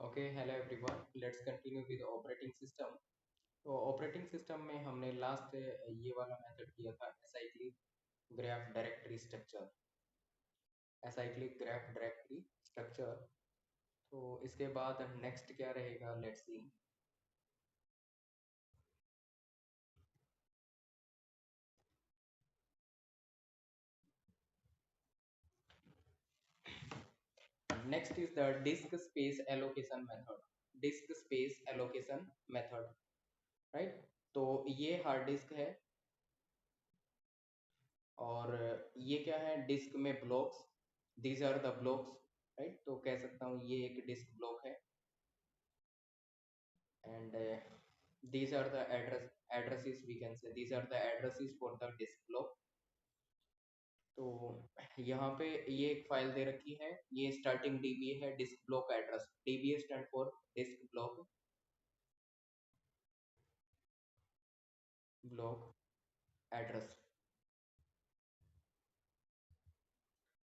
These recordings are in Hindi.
Okay, hello everyone, let's continue with operating system. तो ऑपरेटिंग सिस्टम में हमने लास्ट ये वाला मेथड किया था, acyclic graph directory structure. Acyclic graph directory structure. तो इसके बाद नेक्स्ट क्या रहेगा, let's see. Next is the disc space allocation method. Disc space allocation method, right. तो ये हार्ड डिस्क है और ये क्या है, डिस्क में blocks, these are the blocks, right. तो कह सकता हूँ ये एक डिस्क ब्लॉक है and these are the addresses, we can say these are the addresses for the disk block। तो यहाँ पे ये एक फाइल दे रखी है, ये स्टार्टिंग डीबीए है, disk block address. DBA stand for disc block address.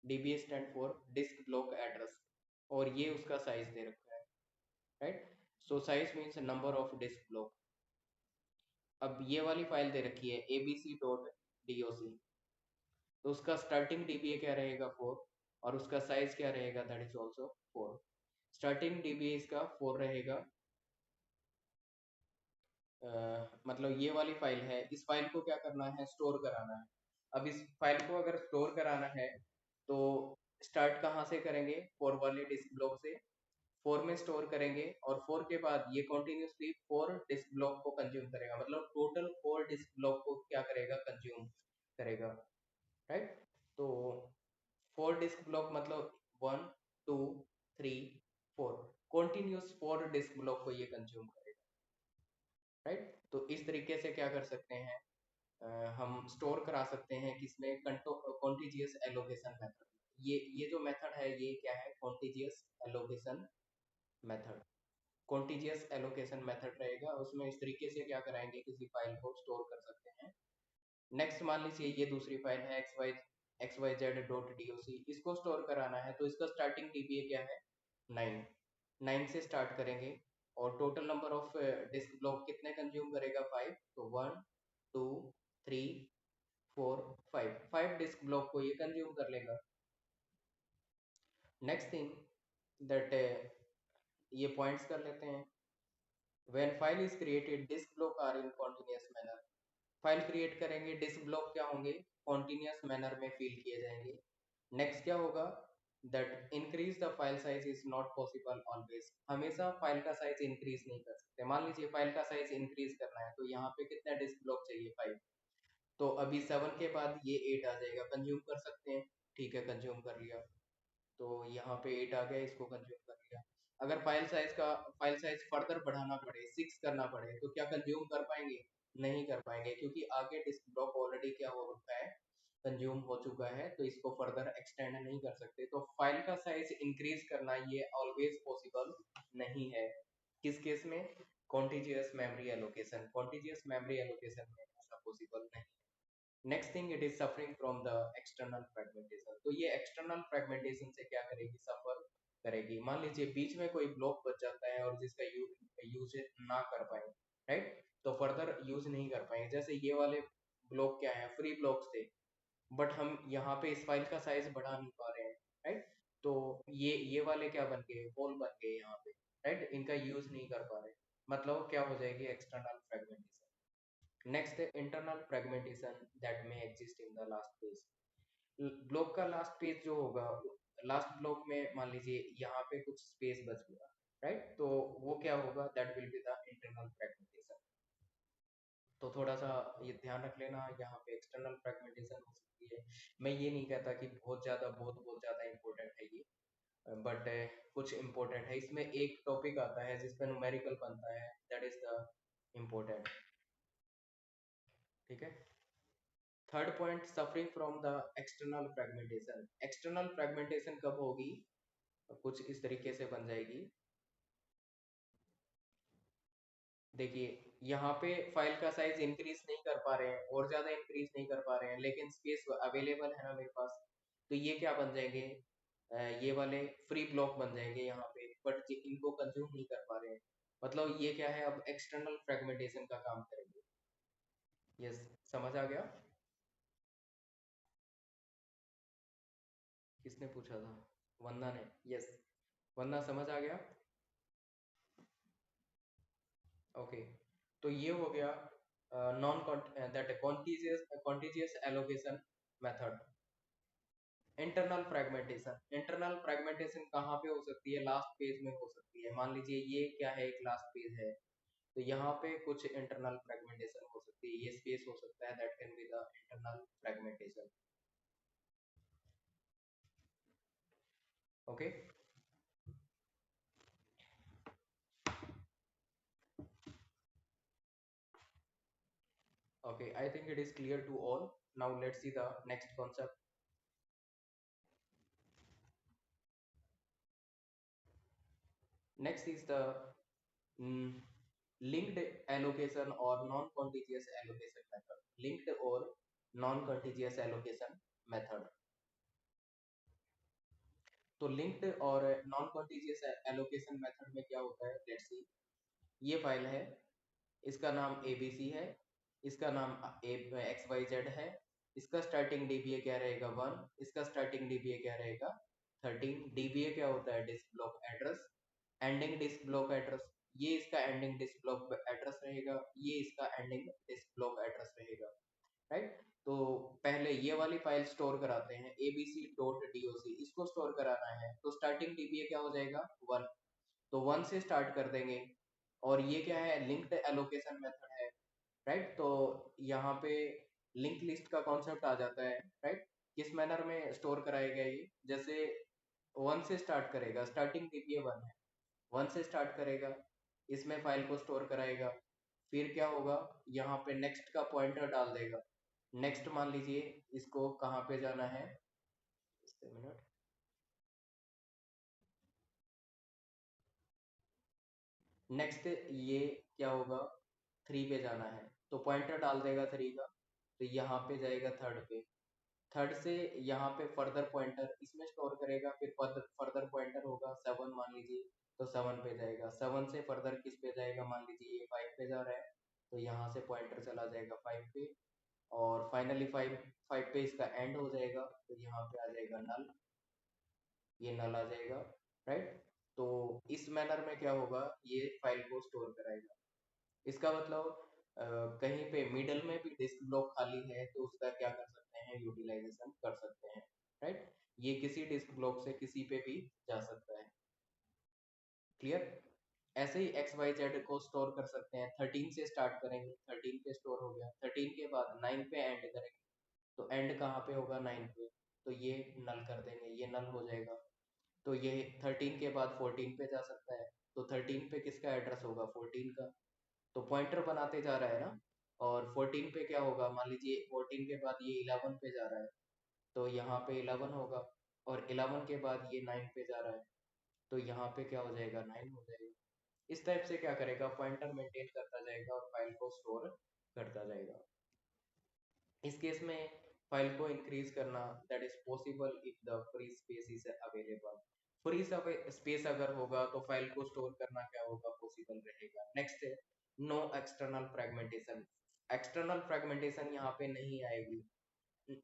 DBA stand for disc block address. और ये उसका साइज दे रखा है, right. So size means number of disk block. अब ये वाली फाइल दे रखी है abc.doc। तो उसका स्टार्टिंग डीबीए क्या रहेगा, 4, और उसका साइज क्या रहेगा, that is also 4। Starting dBA इसका 4 रहेगा। मतलब ये वाली फाइल है, इस फाइल को क्या करना है, स्टोर कराना है। अब इस फाइल को अगर स्टोर कराना है तो स्टार्ट कहाँ से करेंगे, 4 वाले डिस्क ब्लॉक से। 4 में स्टोर करेंगे और 4 के बाद ये कॉन्टिन्यूसली 4 डिस्क ब्लॉक को कंज्यूम करेगा, मतलब टोटल 4 डिस्क ब्लॉक को क्या करेगा, कंज्यूम करेगा, राइट। तो 4 डिस्क ब्लॉक मतलब 1 2 3 4, कॉन्टिन्यूस 4 डिस्क ब्लॉक को ये कंज्यूम करेगा, राइट। तो इस तरीके से क्या कर सकते हैं, हम स्टोर करा सकते हैं किसमें, कॉन्टिजियस एलोकेशन मेथड। ये जो मेथड है ये क्या है, contiguous allocation method. Contiguous allocation method रहेगा, उसमें इस तरीके से क्या कराएंगे, किसी फाइल को स्टोर कर सकते हैं। नेक्स्ट मान लीजिए ये दूसरी फाइल है xyz.doc, इसको स्टोर कराना है तो इसका स्टार्टिंग डीबीए क्या है, 9। 9 से स्टार्ट करेंगे और total number of disk block कितने कंज्यूम करेगा, 5। तो 1 2 3 4 5, 5 डिस्क ब्लॉक को ये कंज्यूम कर लेगा। नेक्स्ट थिंग दैट, ये पॉइंट्स कर लेते हैं। When file is created disk block are in continuous manner. File create करेंगे, डिस्क ब्लॉक क्या होंगे, कॉन्टिन्यूअस मैनर में फिल किए जाएंगे। नेक्स्ट क्या होगा, that increase the file size is not possible always. हमेशा फाइल का साइज इंक्रीज नहीं कर सकते। मान लीजिए फाइल का साइज इंक्रीज करना है तो यहाँ पे कितना डिस्क ब्लॉक चाहिए, 5। तो अभी 7 के बाद ये 8 आ जाएगा, कंज्यूम कर सकते हैं, ठीक है, कंज्यूम कर लिया। तो यहाँ पे 8 आ गया, इसको कंज्यूम कर लिया। अगर फाइल साइज फर्दर बढ़ाना पड़े, 6 करना पड़े, तो क्या कंज्यूम कर पाएंगे, नहीं कर पाएंगे, क्योंकि आगे डिस्क ब्लॉक ऑलरेडी क्या हो रखा है, कंज्यूम हो चुका है, तो इसको फर्दर एक्सटेंड नहीं कर सकते। तो फाइल का साइज इंक्रीज करना ये ऑलवेज पॉसिबल नहीं है। किस केस में, contiguous memory allocation. Contiguous memory allocation में ऐसा पॉसिबल नहीं। Next thing, it is suffering from the external fragmentation. तो ये एक्सटर्नल फ्रेगमेंटेशन से क्या करेगी, सफर करेगी। मान लीजिए बीच में कोई ब्लॉक बच जाता है और जिसका यूज ना कर पाए, राइट, तो फर्दर यूज नहीं कर पाएंगे। जैसे ये वाले ब्लॉक क्या है, फ्री ब्लॉक्स थे, बट हम यहाँ पे इस फाइल का साइज बढ़ा नहीं पा रहे हैं, राइट। तो ये वाले क्या बन गए, होल बन गए यहाँ पे, राइट, इनका यूज नहीं कर पा रहे, मतलब क्या हो जाएगी, एक्सटर्नल फ्रेगमेंटेशन। नेक्स्ट है internal fragmentation that may exist in the last page. Block का लास्ट पेज जो होगा, लास्ट ब्लॉक में मान लीजिए यहाँ पे कुछ स्पेस बच गया, राइट, तो वो क्या होगा, that will be the internal fragmentation. तो थोड़ा सा ये ध्यान रख लेना, यहाँ पे एक्सटर्नल फ्रेगमेंटेशन हो सकती है। मैं ये नहीं कहता कि बहुत ज्यादा इंपॉर्टेंट है ये, बट कुछ इंपॉर्टेंट है। इसमें एक टॉपिक आता है जिसपे न्यूमेरिकल बनता है, दैट इज द इम्पोर्टेंट, ठीक है। Third point, suffering from the external fragmentation. External fragmentation कब होगी, कुछ इस तरीके से बन जाएगी। देखिए यहाँ पे फाइल का साइज इंक्रीज नहीं कर पा रहे हैं, और ज्यादा इंक्रीज नहीं कर पा रहे हैं, लेकिन स्पेस अवेलेबल है ना मेरे पास, तो ये क्या बन जाएंगे, ये वाले फ्री ब्लॉक बन जाएंगे यहाँ पे। बट इनको कंज्यूम नहीं कर पा रहे हैं। मतलब ये क्या है, अब एक्सटर्नल फ्रेगमेंटेशन का काम करेंगे। यस, समझ आ गया? किसने पूछा था? वंदना ने। यस, वंदना समझ आ गया? ओके, तो ये हो गया non that contiguous allocation method. Internal fragmentation कहाँ पे हो सकती है? लास्ट पेज में हो सकती है। मान लीजिए ये क्या है, एक लास्ट पेज है, तो यहाँ पे कुछ इंटरनल फ्रेगमेंटेशन हो सकती है, ये स्पेस हो सकता है, that can be the internal fragmentation. Okay, okay, I think it is clear to all. Now let's see the next concept. Next is the mm, linked allocation or non-contiguous allocation method. Linked or non-contiguous allocation method. तो लिंक्ड और नॉन कॉन्टिजियस एलोकेशन मेथड में क्या होता है, लेट्स सी। ये फाइल है, इसका नाम ABC है, इसका नाम XYZ है, इसका स्टार्टिंग DBA क्या रहेगा 1, इसका स्टार्टिंग DBA क्या रहेगा 13। DBA क्या होता है, disk block address. Ending disc block address, ये इसका एंडिंग डिस्क ब्लॉक एड्रेस रहेगा, ये इसका एंडिंग डिस्क ब्लॉक एड्रेस रहेगा, राइट। तो पहले ये वाली फाइल स्टोर कराते हैं abc.doc, इसको स्टोर कराना है, तो स्टार्टिंग DBA क्या हो जाएगा 1, तो 1 से स्टार्ट कर देंगे। और ये क्या है, लिंक्ड एलोकेशन मेथड है, राइट। तो यहाँ पे लिंक लिस्ट का कॉन्सेप्ट आ जाता है, राइट। किस मैनर में स्टोर कराएगा ये, जैसे 1 से स्टार्ट करेगा, स्टार्टिंग DBA 1 है, 1 से स्टार्ट करेगा, इसमें फाइल को स्टोर कराएगा। फिर क्या होगा, यहाँ पे नेक्स्ट का पॉइंटर डाल देगा। नेक्स्ट मान लीजिए इसको कहाँ पे जाना है, just a minute। नेक्स्ट ये क्या होगा, 3 पे जाना है, तो पॉइंटर डाल देगा 3 का, तो यहाँ पे जाएगा थर्ड पे। थर्ड से यहाँ पे फर्दर पॉइंटर इसमें स्टोर करेगा, फिर फर्दर पॉइंटर होगा 7 मान लीजिए, तो 7 पे जाएगा। 7 से फर्दर किस पे जाएगा, मान लीजिए ये 5 पे जा रहा है, तो यहाँ से पॉइंटर चला जाएगा 5 पे, और फाइनली 5 पे इसका एंड हो जाएगा, तो यहाँ पे आ जाएगा नल, ये नल आ जाएगा, राइट। तो इस मैनर में क्या होगा, ये फाइल को स्टोर कराएगा। इसका मतलब कहीं पे मिडल में भी डिस्क ब्लॉक खाली है, तो उसका क्या कर सकते हैं, यूटिलाइजेशन कर सकते हैं, राइट। ये किसी डिस्क ब्लॉक से किसी पे भी जा सकता है, क्लियर। ऐसे ही XYZ को स्टोर कर सकते हैं, 13 से स्टार्ट करेंगे, 13 पे स्टोर हो गया, 13 के बाद 9 पे एंड करेंगे, तो एंड कहाँ पे होगा 9 पे, तो ये नल कर देंगे, ये नल हो जाएगा। तो ये 13 के बाद 14 पे जा सकता है, तो 13 पे किसका एड्रेस होगा 14 का, तो पॉइंटर बनाते जा रहा है ना। और 14 पे क्या होगा, मान लीजिए 14 के बाद ये 11 पे जा रहा है, तो यहाँ पे 11 होगा, और 11 के बाद ये 9 पे जा रहा है, तो यहाँ पे क्या हो जाएगा 9 हो जाएगा। इस टाइप से क्या करेगा, पॉइंटर मेंटेन करता जाएगा और फाइल को स्टोर करता जाएगा। इस केस में फाइल को इंक्रीज करना that is possible if the free space is available. Free space अगर होगा तो फाइल को स्टोर करना क्या होगा, पॉसिबल रहेगा। नेक्स्ट है no external fragmentation. External fragmentation यहाँ पे नहीं आएगी।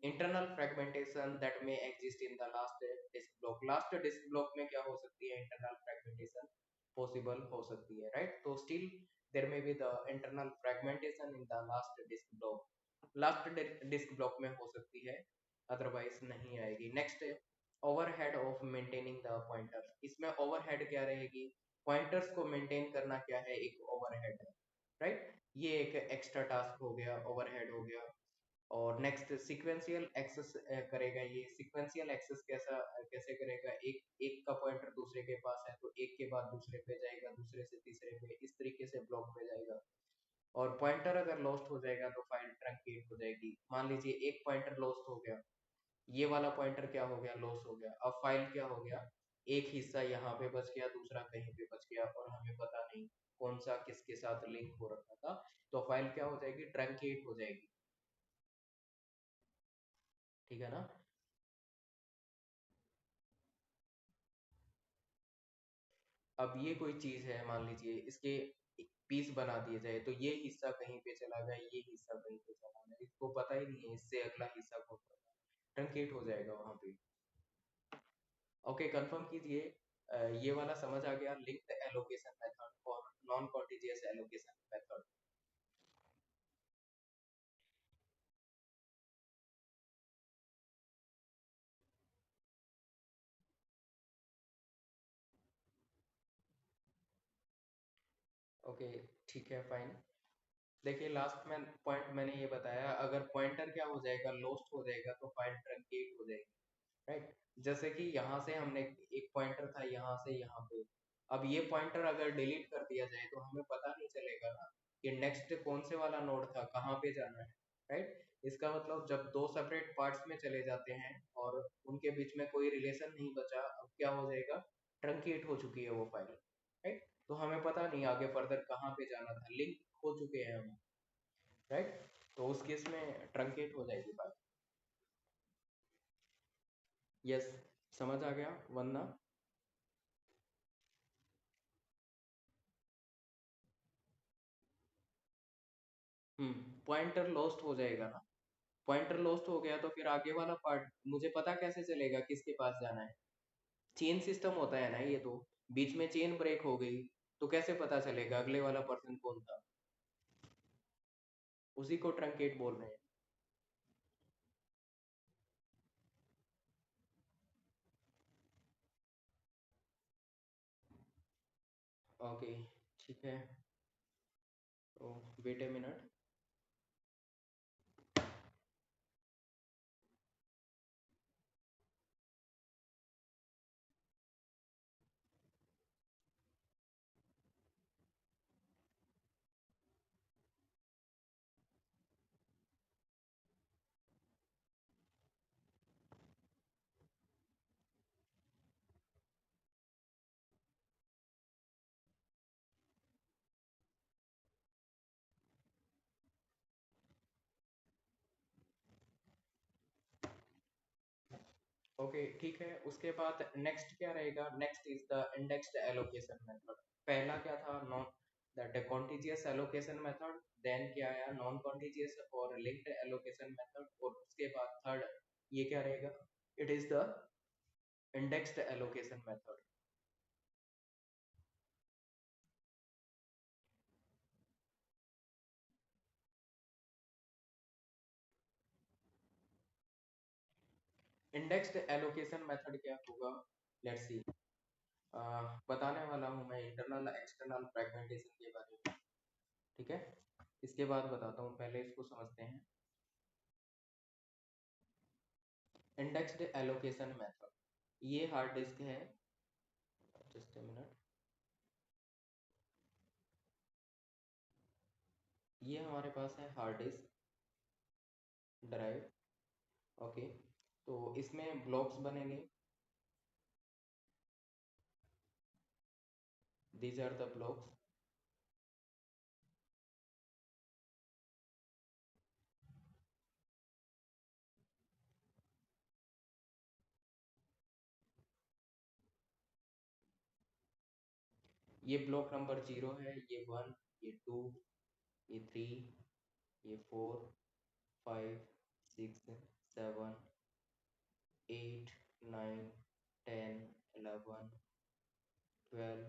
Internal fragmentation that may exist in the last disk block. Last disk block में क्या हो सकती है, इंटरनल फ्रेगमेंटेशन पॉसिबल हो सकती है, राइट। तो still there may be the internal fragmentation in the last disk block, last disk block में हो सकती है, अदरवाइज नहीं आएगी। नेक्स्ट है overhead of maintaining the pointer. इसमें ओवरहेड क्या रहेगी, पॉइंटर्स को मेंटेन करना क्या है, एक ओवरहेड है, राइट। ये एक एक्स्ट्रा टास्क हो गया, ओवरहेड हो गया। और नेक्स्ट सीक्वेंशियल एक्सेस करेगा। ये सीक्वेंशियल एक्सेस कैसे करेगा, एक एक का पॉइंटर दूसरे के पास है, तो एक के बाद दूसरे पे जाएगा, दूसरे से तीसरे पे, इस तरीके से ब्लॉक पे जाएगा। और पॉइंटर अगर लॉस्ट हो जाएगा तो फाइल ट्रंकेट हो जाएगी। मान लीजिए एक पॉइंटर लॉस्ट हो गया, ये वाला पॉइंटर क्या हो गया, लॉस हो गया। अब फाइल क्या हो गया, एक हिस्सा यहाँ पे बच गया, दूसरा कहीं पे बच गया, और हमें पता नहीं कौन सा किसके साथ लिंक हो रखा था, तो फाइल क्या हो जाएगी, ट्रंकेट हो जाएगी, ठीक है ना। अब ये कोई चीज है, मान लीजिए इसके पीस बना दिए जाए, तो ये हिस्सा कहीं पे चला गया, ये हिस्सा कहीं पे चला गया, इसको पता ही नहीं है इससे अगला हिस्सा कौन सा, ट्रंकेट हो जाएगा वहां पे। ओके, कंफर्म कीजिए। ये वाला समझ आ गया, लिंक्ड एलोकेशन मेथड और non contiguous allocation method. Okay, ठीक है, फाइन। देखिए लास्ट में पॉइंट मैंने ये बताया, अगर पॉइंटर क्या हो जाएगा, लॉस्ट हो जाएगा, तो फाइल ट्रंकेट हो जाएगी, राइट। जैसे कि यहाँ से हमने एक पॉइंटर था यहाँ से यहाँ पे, अब ये पॉइंटर अगर डिलीट कर दिया जाए तो हमें पता नहीं चलेगा ना कि नेक्स्ट कौन से वाला नोड था, कहाँ पे जाना है, राइट। इसका मतलब जब दो सेपरेट पार्ट्स में चले जाते हैं और उनके बीच में कोई रिलेशन नहीं बचा, अब क्या हो जाएगा, ट्रंकेट हो चुकी है वो फाइल, राइट। तो हमें पता नहीं आगे फर्दर कहाँ पे जाना था, लिंक हो चुके हैं हम, राइट। तो उस केस में ट्रंकेट हो जाएगी बात। यस, समझ आ गया वरना। पॉइंटर लॉस्ट हो जाएगा ना, पॉइंटर लॉस्ट हो गया तो फिर आगे वाला पार्ट मुझे पता कैसे चलेगा किसके पास जाना है। चेन सिस्टम होता है ना ये तो, बीच में चेन ब्रेक हो गई तो कैसे पता चलेगा अगले वाला पर्सन कौन था, उसी को ट्रंकेट बोल रहे हैं। ओके, ठीक है, तो वेट ए मिनट। ओके, ठीक है, उसके बाद नेक्स्ट क्या रहेगा, next is the indexed allocation method. पहला क्या था, non that contiguous allocation method, then क्या आया, नॉन कॉन्टिजियस और लिंक्ड एलोकेशन मेथड, और उसके बाद थर्ड ये क्या रहेगा, it is the indexed allocation method. Indexed allocation method क्या होगा, लेट्स सी। बताने वाला हूँ मैं इंटरनल एक्सटर्नल फ्रेगमेंटेशन के बारे में, ठीक है। इसके बाद बताता हूँ, पहले इसको समझते हैं। इंडेक्स्ड एलोकेशन मेथड, ये हार्ड डिस्क है, जस्ट ए मिनट, ये हमारे पास है हार्ड डिस्क ड्राइव। ओके, तो इसमें ब्लॉक्स बनेंगे, दीज आर द ब्लॉक्स। ये ब्लॉक नंबर 0 है, ये 1, ये 2, ये 3, ये 4, 5, 6, 7, 8, 9, 10, 11, 12,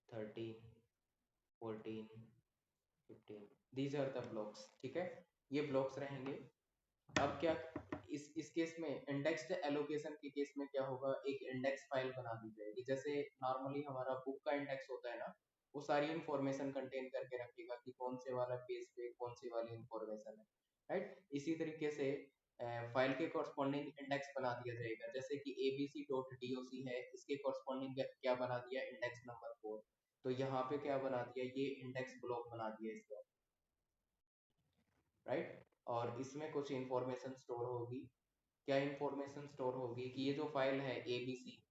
13, 14, 15, दीज आर द ब्लॉक्स, ठीक है। ये ब्लॉक्स रहेंगे। अब क्या, इस केस में इंडेक्स्ड एलोकेशन के केस में क्या होगा, एक इंडेक्स फाइल बना दी जाएगी, जैसे नॉर्मली हमारा बुक का इंडेक्स होता है ना, वो सारी इंफॉर्मेशन कंटेन करके रखेगा कि कौन से वाला पेज पे कौन सी वाली इंफॉर्मेशन है, राइट। इसी तरीके से फाइल के कॉरस्पॉन्डिंग इंडेक्स बना दिया जाएगा, जैसे कि abc.doc है, इसके कॉरस्पॉन्डिंग क्या बना दिया, इंडेक्स नंबर 4। तो यहाँ पे क्या बना दिया, ये इंडेक्स ब्लॉक बना दिया इसका, राइट। और इसमें कुछ इंफॉर्मेशन स्टोर होगी। क्या इंफॉर्मेशन स्टोर होगी कि ये जो फाइल है एबीसी,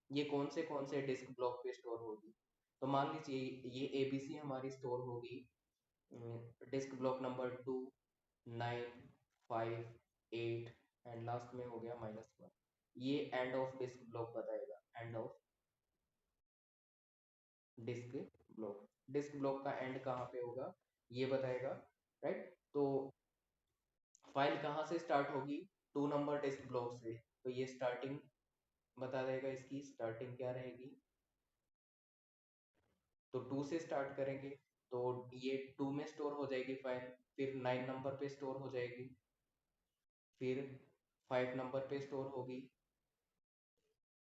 ये कौन से डिस्क ब्लॉक पे स्टोर होगी। तो मान लीजिए ये एबीसी हमारी स्टोर होगी disk block number 2, 9, 5, 8, and last में हो गया -1। ये एंड ऑफ डिस्क ब्लॉक बताएगा, end of disk block. Disk block का एंड कहाँ पे होगा ये बताएगा, राइट। तो फाइल कहाँ से स्टार्ट होगी, 2 नंबर डिस्क ब्लॉक से। तो ये स्टार्टिंग बता देगा, इसकी स्टार्टिंग क्या रहेगी। तो 2 से स्टार्ट करेंगे, तो ये 2 में स्टोर हो जाएगी फाइल, फिर 9 नंबर पे स्टोर हो जाएगी, फिर 5 नंबर पे स्टोर होगी,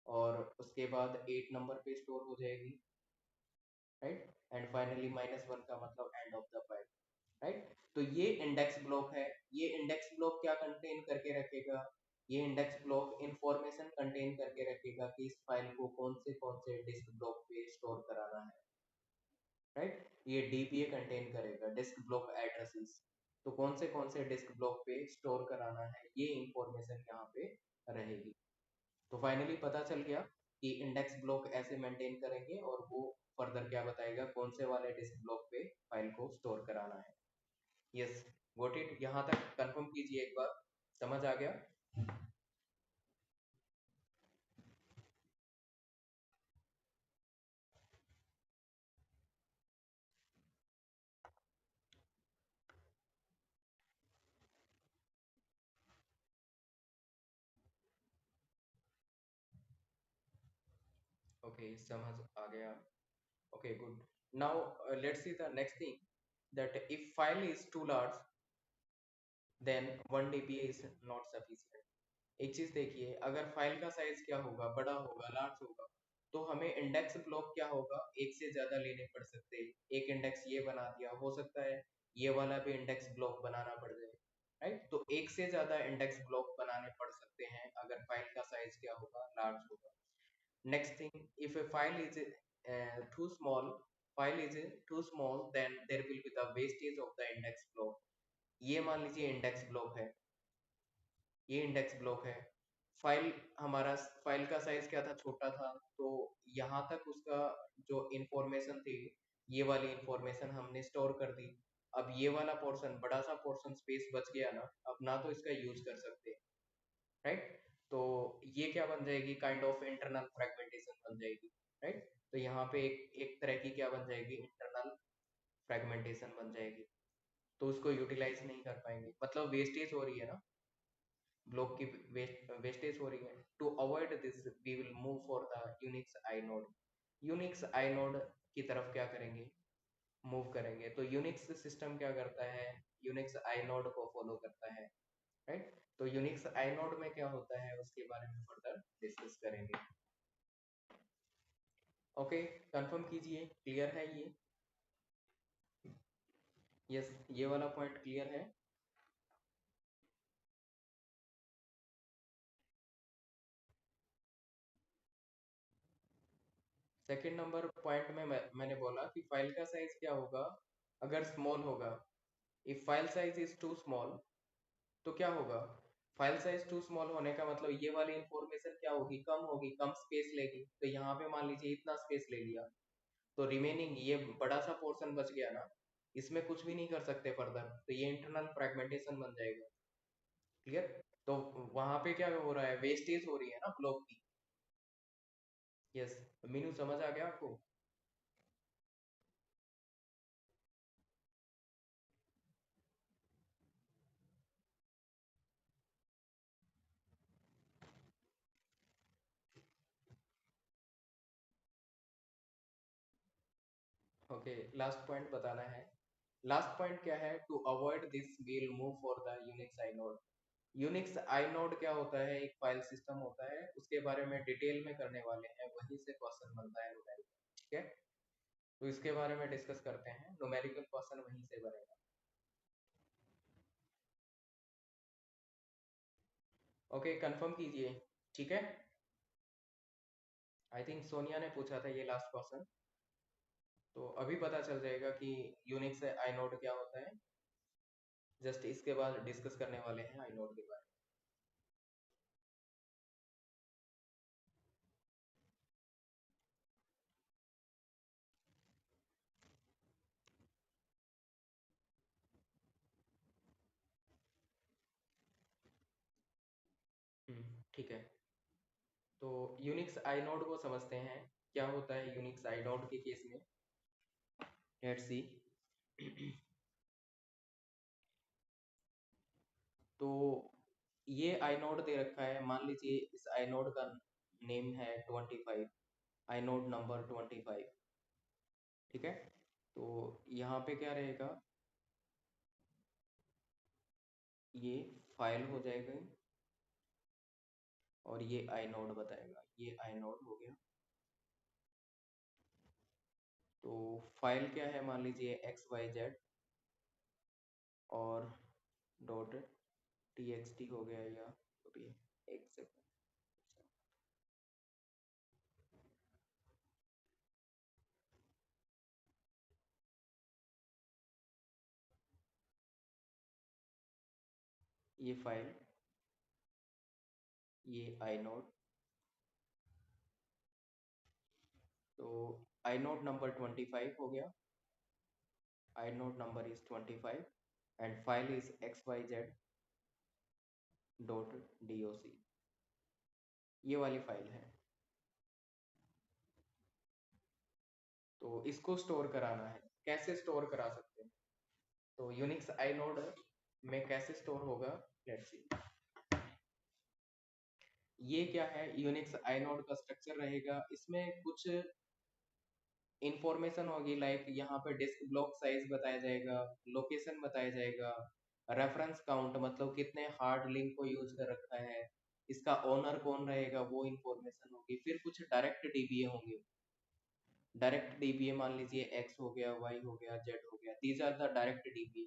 और उसके बाद 8 नंबर पे स्टोर हो जाएगी, राइट। एंड फाइनली -1 का मतलब end of the file, right. तो ये इंडेक्स ब्लॉक है। ये इंडेक्स ब्लॉक क्या कंटेन करके रखेगा, ये इंडेक्स ब्लॉक इंफॉर्मेशन कंटेन करके रखेगा कि इस फाइल को कौन से डिस्क ब्लॉक पे स्टोर कराना है, राइट। ये डीपीए कंटेन करेगा, डिस्क ब्लॉक एड्रेसेस। तो कौन से डिस्क ब्लॉक पे स्टोर कराना है, ये इंफॉर्मेशन यहाँ पे रहेगी। तो फाइनली पता चल गया कि इंडेक्स ब्लॉक ऐसे मेंटेन करेंगे, और वो फर्दर क्या बताएगा, कौन से वाले डिस्क ब्लॉक पे फाइल को स्टोर कराना है। Yes, got it. यहाँ तक कंफर्म कीजिए एक बार, समझ आ गया। ओके, समझ आ गया। Okay, good. Now let's see the next thing, that if file is too large then 1 dpa is not sufficient। एक चीज देखिए, अगर फाइल का साइज क्या होगा, बड़ा होगा, लार्ज होगा, तो हमें इंडेक्स ब्लॉक क्या होगा, एक से ज्यादा लेने पड़ सकते हैं। एक इंडेक्स ये बना दिया, हो सकता है ये वाला भी इंडेक्स ब्लॉक बनाना पड़ जाए, राइट। तो एक से ज्यादा इंडेक्स ब्लॉक बनाने पड़ सकते हैं अगर फाइल का साइज क्या होगा, लार्ज होगा। Next thing, if A file is too small file is too small, then there will be the wastage of the index block। ये मान लीजिए इंडेक्स ब्लॉक है, ये इंडेक्स ब्लॉक है। फाइल हमारा, फाइल का साइज क्या था, छोटा था, तो यहाँ तक उसका जो इंफॉर्मेशन थी, ये वाली इंफॉर्मेशन हमने स्टोर कर दी। अब ये वाला पोर्शन, बड़ा सा पोर्शन स्पेस बच गया ना, अब ना तो इसका यूज कर सकते, राइट। तो ये क्या बन जाएगी, काइंड ऑफ इंटरनल फ्रेगमेंटेशन बन जाएगी, राइट। तो यहाँ पे एक एक तरह की क्या बन जाएगी, इंटरनल फ्रेगमेंटेशन बन जाएगी। तो उसको यूटिलाइज नहीं कर पाएंगे, मतलब वेस्टेज हो रही है ना, ब्लॉक की वेस्टेज हो रही है। To avoid this we will move for the Unix inode. Unix inode की तरफ क्या करेंगे, मूव करेंगे। तो यूनिक्स सिस्टम क्या करता है, यूनिक्स आई नोड को फॉलो करता है, राइट। तो यूनिक्स आई नोड में क्या होता है, उसके बारे में फर्दर डिस्कस करेंगे। ओके, कंफर्म कीजिए, क्लियर है ये। यस, ये वाला पॉइंट क्लियर है। सेकंड नंबर पॉइंट में मैंने बोला कि फाइल का साइज क्या होगा, अगर स्मॉल होगा, if file size is too small, तो क्या होगा, फाइल साइज टू स्मॉल होने का मतलब ये वाली इंफॉर्मेशन क्या होगी, कम होगी, कम स्पेस लेगी। तो यहाँ पे मान लीजिए इतना स्पेस ले लिया, तो रिमेनिंग ये बड़ा सा पोर्शन बच गया ना, इसमें कुछ भी नहीं कर सकते फर्दर, तो ये इंटरनल फ्रेगमेंटेशन बन जाएगा। क्लियर। तो वहां पे क्या हो रहा है, वेस्टेज हो रही है ना ब्लॉक की। यस, मीनू समझ आ गया आपको। ओके, लास्ट पॉइंट बताना है। लास्ट पॉइंट क्या है, to avoid this we'll move for the Unix inode. Unix inode क्या होता है, एक फाइल सिस्टम होता है, उसके बारे में डिटेल में करने वाले हैं, वहीं से क्वेश्चन बनता है न्यूमेरिकल, ठीक है। तो इसके बारे में डिस्कस करते हैं, न्यूमेरिकल क्वेश्चन वहीं से बनेगा। ओके, कंफर्म कीजिए, ठीक है। आई थिंक सोनिया ने पूछा था ये लास्ट क्वेश्चन, तो अभी पता चल जाएगा कि यूनिक्स आई नोड क्या होता है। जस्ट इसके बाद डिस्कस करने वाले हैं आई नोड के बारे में। ठीक है। तो यूनिक्स आई नोड को समझते हैं। क्या होता है यूनिक्स आइनोड के केस में, लेट्स सी। तो ये आइनोड दे रखा है, मान लीजिए इस आइनोड का नेम है 25, आइनोड नंबर 25, ठीक है। तो यहाँ पे क्या रहेगा, ये फाइल हो जाएगा और ये आइनोड बताएगा, ये आइनोड हो गया। तो फाइल क्या है, मान लीजिए XYZ और डॉट TXT हो गया, या अभी एक सेकंड, ये फाइल, ये आइनोड। तो आइनोड नंबर 25 हो गया, inode number is 25 and file is XYZ dot DOC, ये वाली फाइल है। तो इसको स्टोर कराना है, कैसे स्टोर करा सकते हैं, तो यूनिक्स आइनोड में कैसे स्टोर होगा, लेट्स सी। ये क्या है, यूनिक्स आइनोड का स्ट्रक्चर रहेगा, इसमें कुछ इंफॉर्मेशन होगी, लाइक यहाँ पे डिस्क ब्लॉक साइज बताया जाएगा, लोकेशन बताया जाएगा, रेफरेंस काउंट मतलब कितने हार्ड लिंक को यूज कर रखा है, इसका ओनर कौन रहेगा वो इंफॉर्मेशन होगी। फिर कुछ डायरेक्ट डीबीए होंगे, डायरेक्ट डीबीए मान लीजिए X हो गया, Y हो गया, Z हो गया, these are the direct DBA.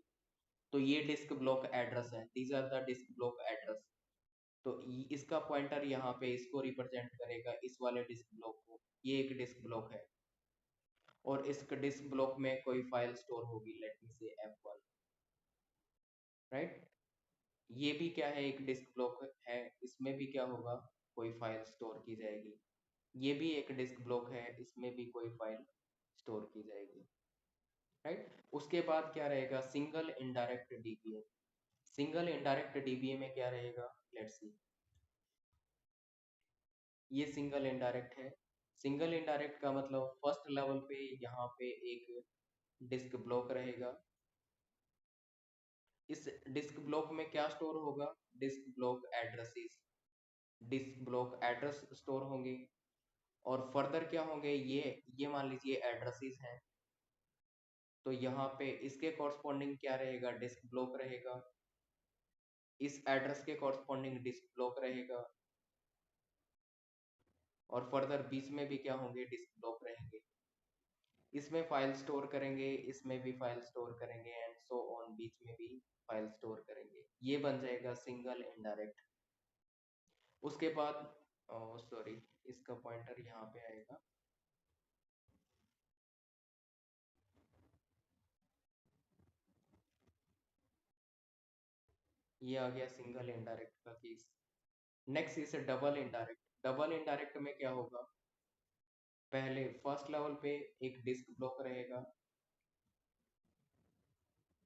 तो ये डिस्क ब्लॉक एड्रेस है, these are the disk block address. तो इसका पॉइंटर यहाँ पे इसको रिप्रेजेंट करेगा, इस वाले डिस्क ब्लॉक को, ये एक डिस्क ब्लॉक है और इस डिस्क ब्लॉक में कोई फाइल स्टोर होगी, लेट मी से F1, राइट। ये भी क्या है, एक डिस्क ब्लॉक है, इसमें भी क्या होगा, कोई फाइल स्टोर की जाएगी। ये भी एक डिस्क ब्लॉक है, इसमें भी कोई फाइल स्टोर की जाएगी, राइट। उसके बाद क्या रहेगा, single indirect dBA. Single indirect dBA में क्या रहेगा, लेट्स सी। ये सिंगल इनडायरेक्ट है, सिंगल इनडायरेक्ट का मतलब फर्स्ट लेवल पे यहाँ पे एक डिस्क ब्लॉक रहेगा। इस डिस्क ब्लॉक में क्या स्टोर होगा, disc block addresses, disc block address store होंगे। और फर्दर क्या होंगे, ये मान लीजिए एड्रेसेस हैं, तो यहाँ पे इसके कॉरस्पॉन्डिंग क्या रहेगा, डिस्क ब्लॉक रहेगा, इस एड्रेस के कॉरस्पॉन्डिंग डिस्क ब्लॉक रहेगा, और फर्दर बीच में भी क्या होंगे, डिस्क ब्लॉक रहेंगे। इसमें फाइल स्टोर करेंगे, इसमें भी फाइल स्टोर करेंगे, एंड सो ऑन, बीच में भी फाइल स्टोर करेंगे। ये बन जाएगा सिंगल इनडायरेक्ट। उसके बाद सॉरी, इसका पॉइंटर यहाँ पे आएगा, ये आ गया सिंगल इनडायरेक्ट का case. Next is double indirect. Double indirect में क्या होगा, पहले फर्स्ट लेवल पे एक डिस्क ब्लॉक रहेगा,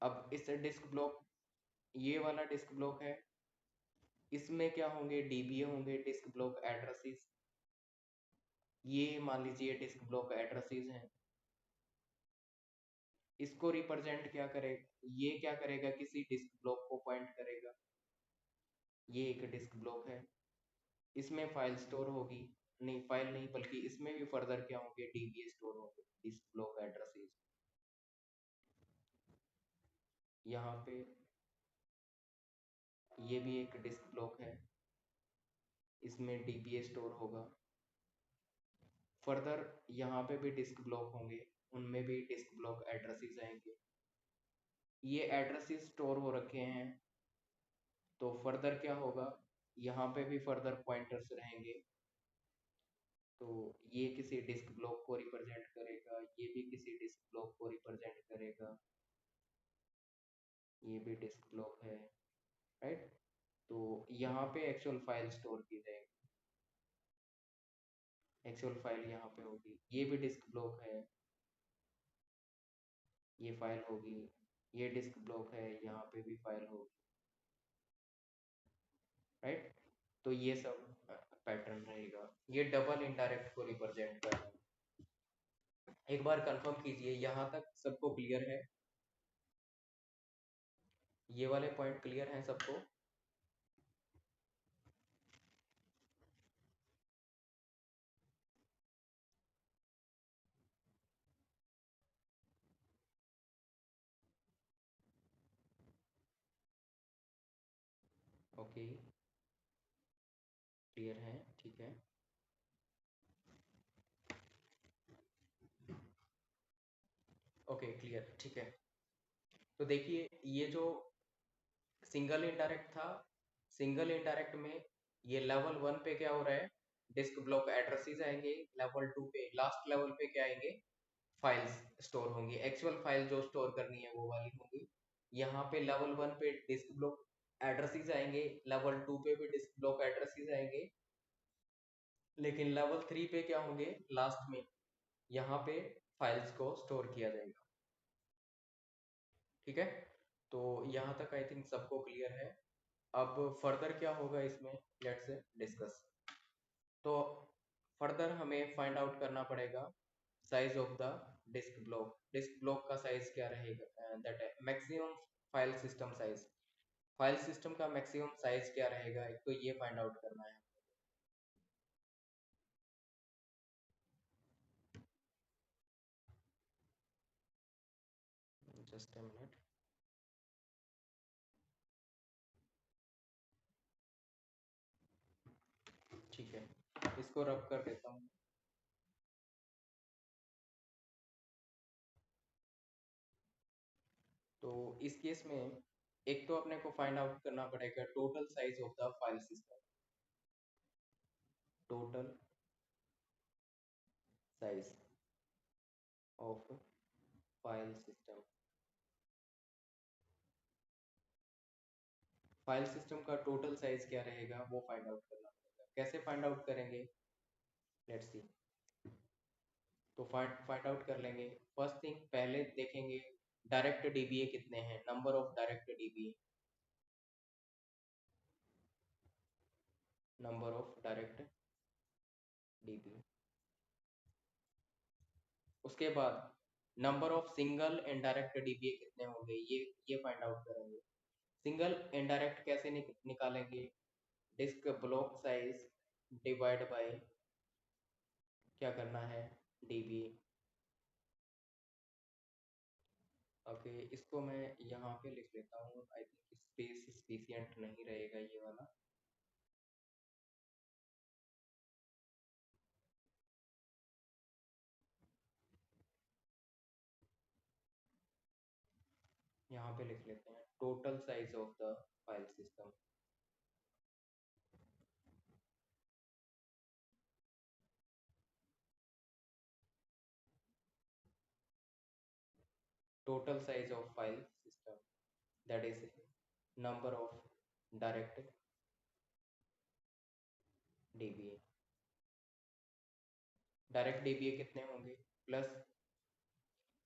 अब इस डिस्क ब्लॉक, ये वाला डिस्क ब्लॉक है, इसमें क्या होंगे, डीबीए होंगे, डिस्क ब्लॉक एड्रेसेस। ये मान लीजिए डिस्क ब्लॉक एड्रेसेस हैं, इसको रिप्रेजेंट क्या करेगा, ये क्या करेगा, किसी डिस्क ब्लॉक को पॉइंट करेगा। ये एक डिस्क ब्लॉक है, इसमें फाइल स्टोर होगी, नहीं फाइल नहीं, बल्कि इसमें भी फर्दर क्या होंगे, डीबीए स्टोर होंगे, डिस्क ब्लॉक एड्रेसेस। यहाँ पे ये भी एक डिस्क ब्लॉक है, इसमें डीबीए स्टोर होगा। फर्दर यहाँ पे भी डिस्क ब्लॉक होंगे, उनमें भी डिस्क ब्लॉक एड्रेसेस आएंगे। ये एड्रेसेस स्टोर हो रखे हैं, तो फर्दर क्या होगा, यहाँ पे भी फर्दर पॉइंटर्स रहेंगे। तो ये किसी डिस्क ब्लॉक को रिप्रेजेंट करेगा, ये भी किसी डिस्क ब्लॉक को रिप्रेजेंट करेगा, ये भी डिस्क ब्लॉक है, राइट। तो यहाँ पे एक्चुअल फाइल स्टोर की जाएगी, एक्चुअल फाइल यहाँ पे होगी, ये भी डिस्क ब्लॉक है, ये फाइल होगी, ये डिस्क ब्लॉक है, यहाँ पे भी फाइल होगी, राइट। तो ये सब पैटर्न रहेगा, ये डबल इनडायरेक्ट को रिप्रेजेंट कर रहा है। एक बार कंफर्म कीजिए, यहाँ तक सबको क्लियर है? ये वाले पॉइंट क्लियर हैं सबको? ओके, क्लियर है, ठीक है। ओके, क्लियर, ठीक है। तो देखिए, ये जो सिंगल इनडायरेक्ट था, सिंगल इनडायरेक्ट में ये लेवल 1 पे क्या हो रहा है, डिस्क ब्लॉक एड्रेसेस आएंगे। लेवल 2 पे, लास्ट लेवल पे क्या आएंगे, फाइल्स स्टोर होंगी। एक्चुअल फाइल जो स्टोर करनी है वो वाली होंगी। यहाँ पे लेवल 1 पे डिस्क ब्लॉक एड्रेसेस आएंगे, लेवल 2 पे भी डिस्क ब्लॉक एड्रेसेस आएंगे, लेकिन लेवल 3 पे क्या होंगे, लास्ट में यहाँ पे फाइल्स को स्टोर किया जाएगा। ठीक है, तो यहाँ तक आई थिंक सबको क्लियर है। अब फर्दर क्या होगा इसमें, लेट्स डिस्कस। तो फर्दर हमें फाइंड आउट करना पड़ेगा size of the disk block. Disk block का साइज क्या रहेगा, दैट है maximum file system size. File system का मैक्सिमम साइज क्या रहेगा, एक तो ये फाइंड आउट करना है। Just a minute. ठीक है, इसको रब कर देता हूँ। तो इस केस में एक तो अपने को फाइंड आउट करना पड़ेगा total size of the file system. Total size of file system. File system का टोटल साइज क्या रहेगा वो फाइंड आउट करना पड़ेगा। कैसे फाइंड आउट करेंगे, लेट्स सी। तो फाइंड आउट कर लेंगे। फर्स्ट थिंग पहले देखेंगे डायरेक्ट डीबीए कितने हैं, number of direct dBA, number of direct dBA. उसके बाद number of single indirect dBA कितने होंगे, ये फाइंड आउट करेंगे। सिंगल इनडायरेक्ट कैसे निकालेंगे, disc block size divide bye क्या करना है, डीबीए। ओके, इसको मैं यहाँ पे लिख लेता हूँ, आई थिंक स्पेस सफिशिएंट नहीं रहेगा ये वाला। यहाँ पे लिख लेते हैं total size of the file system. Total size of file system, that is number of direct dBA. Direct dBA कितने होंगे, प्लस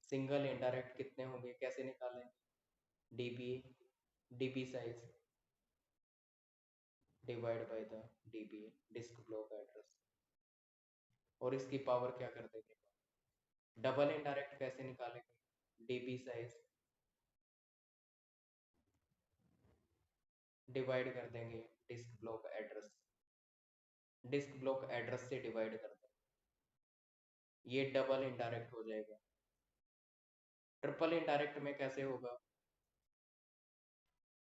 सिंगल इनडायरेक्ट कितने होंगे, कैसे निकालें, dBA, dB size divide by the dBA, disc block address. और इसकी पावर क्या कर देंगे, डबल इनडायरेक्ट कैसे निकालेंगे, डीबी साइज डिवाइड कर देंगे disc block address, disc block address से डिवाइड कर देंगे, ये डबल इनडायरेक्ट हो जाएगा। ट्रिपल इनडायरेक्ट में कैसे होगा,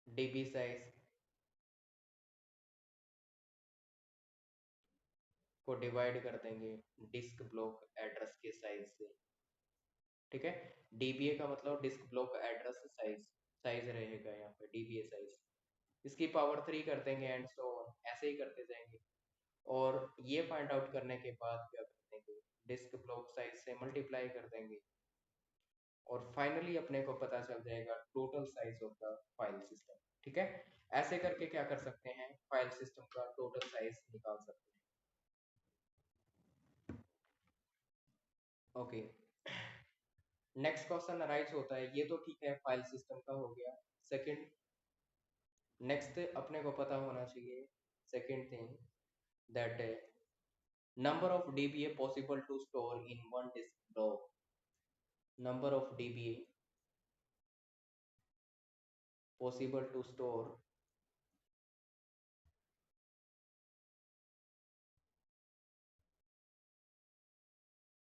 डीबी साइज को डिवाइड कर देंगे डिस्क ब्लॉक एड्रेस के साइज से। ठीक है, डीबीए का मतलब disc block address size, size रहेगा यहाँ पे डीबीए साइज। इसकी पावर 3 कर देंगे एंड सो ऑन, ऐसे ही करते जाएंगे। और ये फाइंड आउट करने के बाद क्या कर देंगे, डिस्क ब्लॉक साइज से मल्टीप्लाई कर देंगे, और फाइनली अपने को पता चल जाएगा total size of the file system. ठीक है, ऐसे करके क्या कर सकते हैं, फाइल सिस्टम का टोटल साइज निकाल सकते हैं। ओके, नेक्स्ट क्वेश्चन अराइज होता है, ये तो ठीक है फाइल सिस्टम का हो गया। सेकंड, नेक्स्ट अपने को पता होना चाहिए second thing, that number of DBA possible to store in one disk block, number of dba possible to store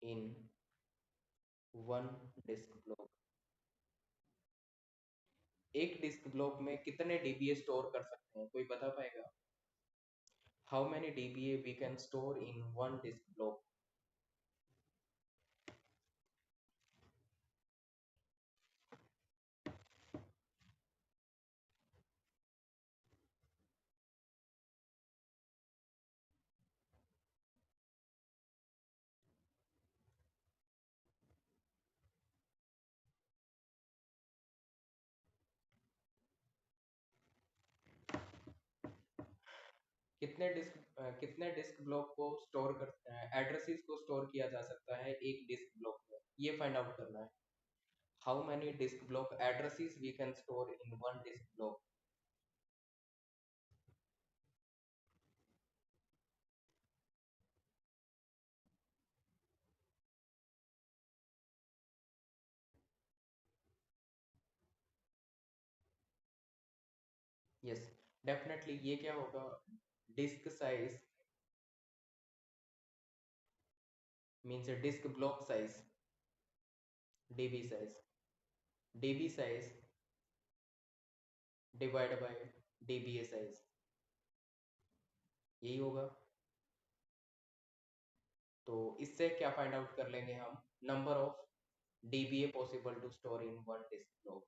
in one disk block. एक डिस्क ब्लॉक में कितने dba स्टोर कर सकते हैं, कोई बता पाएगा? How many dba we can store in one disk block? कितने डिस्क ब्लॉक को स्टोर कर एड्रेसेस को स्टोर किया जा सकता है एक डिस्क ब्लॉक में, ये फाइंड आउट करना है. How many disk block addresses we can store in one disk block? Yes, definitely ये क्या होगा, disk size means disk block size, DB size, DB size divide by DBA size, यही होगा. तो इससे क्या फाइंड आउट कर लेंगे हम, number of DBA possible to store in one disk block.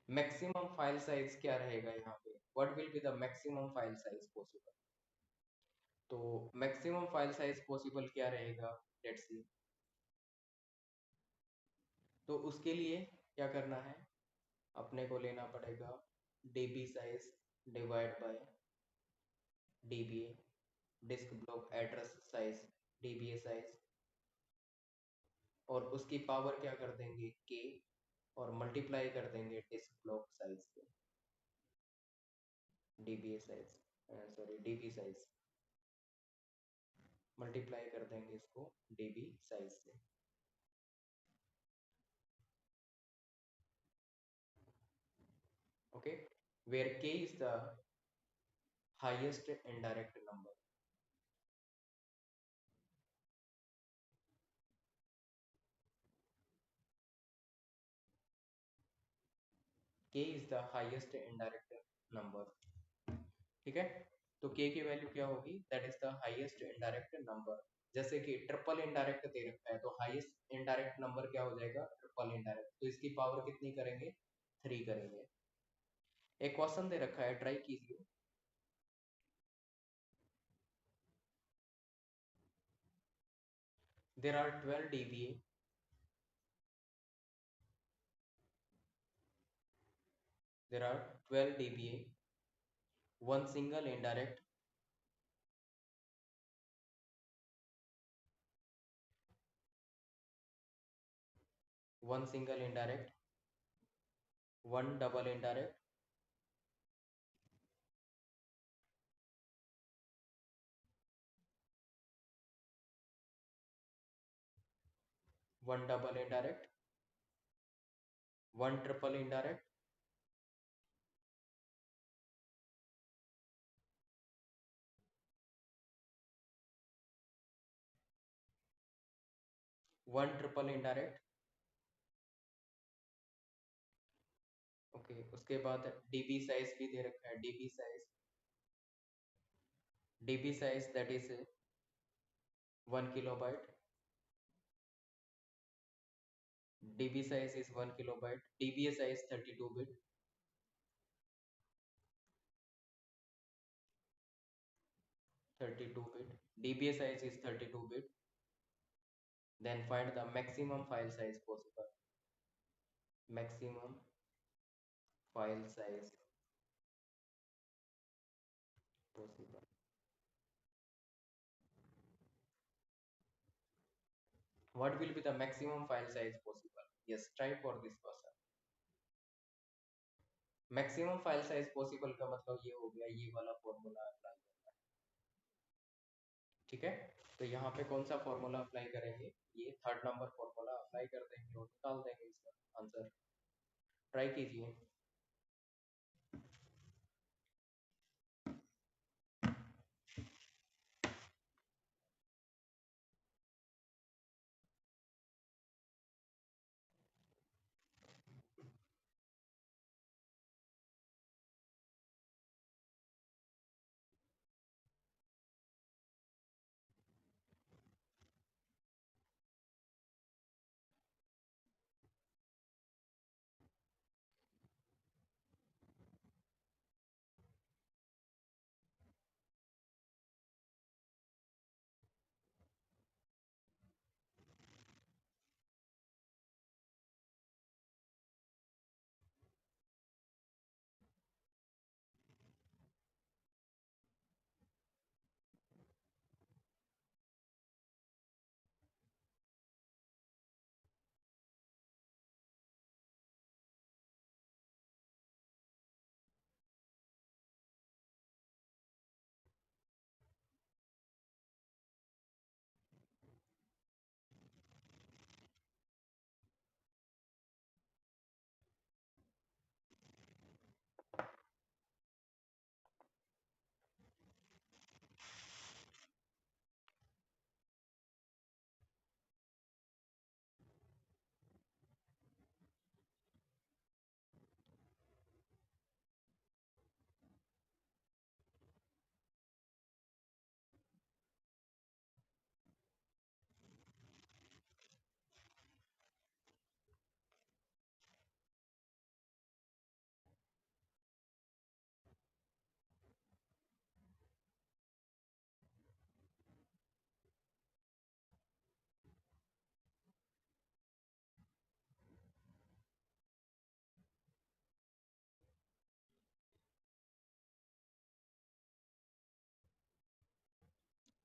Maximum file size क्या रहेगा यहाँ पे, what will be the maximum file size possible? तो मैक्सिमम फाइल साइज पॉसिबल क्या रहेगा, लेट्स सी. तो उसके लिए क्या करना है, अपने को लेना पड़ेगा db size divide bye dba, disc block address size, dba size, और उसकी पावर क्या कर देंगे k, और मल्टीप्लाई कर देंगे डिस्क ब्लॉक साइज से, dba size, sorry db size, multiply कर देंगे इसको db साइज से. Okay, where k is the highest indirect number. k is the highest indirect number. ठीक है, तो k की वैल्यू क्या होगी, that is the highest indirect number. जैसे कि ट्रिपल इनडायरेक्ट दे रखा है, तो हाईएस्ट इनडायरेक्ट नंबर क्या हो जाएगा, ट्रिपल इनडायरेक्ट. तो इसकी पावर कितनी करेंगे, 3 करेंगे. एक क्वेश्चन दे रखा है, ट्राई कीजिए. There are 12 dba, there are 12 dba, one single indirect, one single indirect, one double indirect, one double indirect, one triple indirect, one triple indirect. Okay उसके बाद db साइज भी दे रखा है, db size that is 1 kilobyte, db size is 1 kilobyte, dba size 32 bit, 32 bit, dba size is 32 bit. Then find the maximum file size possible, maximum file size possible. What will be the maximum file size possible? Yes, try for this person. Maximum file size possible का मतलब ये हो गया, ये वाला फॉर्मूला अप्लाई करना है. ठीक है। तो यहाँ पे कौन सा फॉर्मूला अप्लाई करेंगे, ये थर्ड नंबर फॉर्मूला अप्लाई कर देंगे और निकाल देंगे इसका आंसर। ट्राई कीजिए।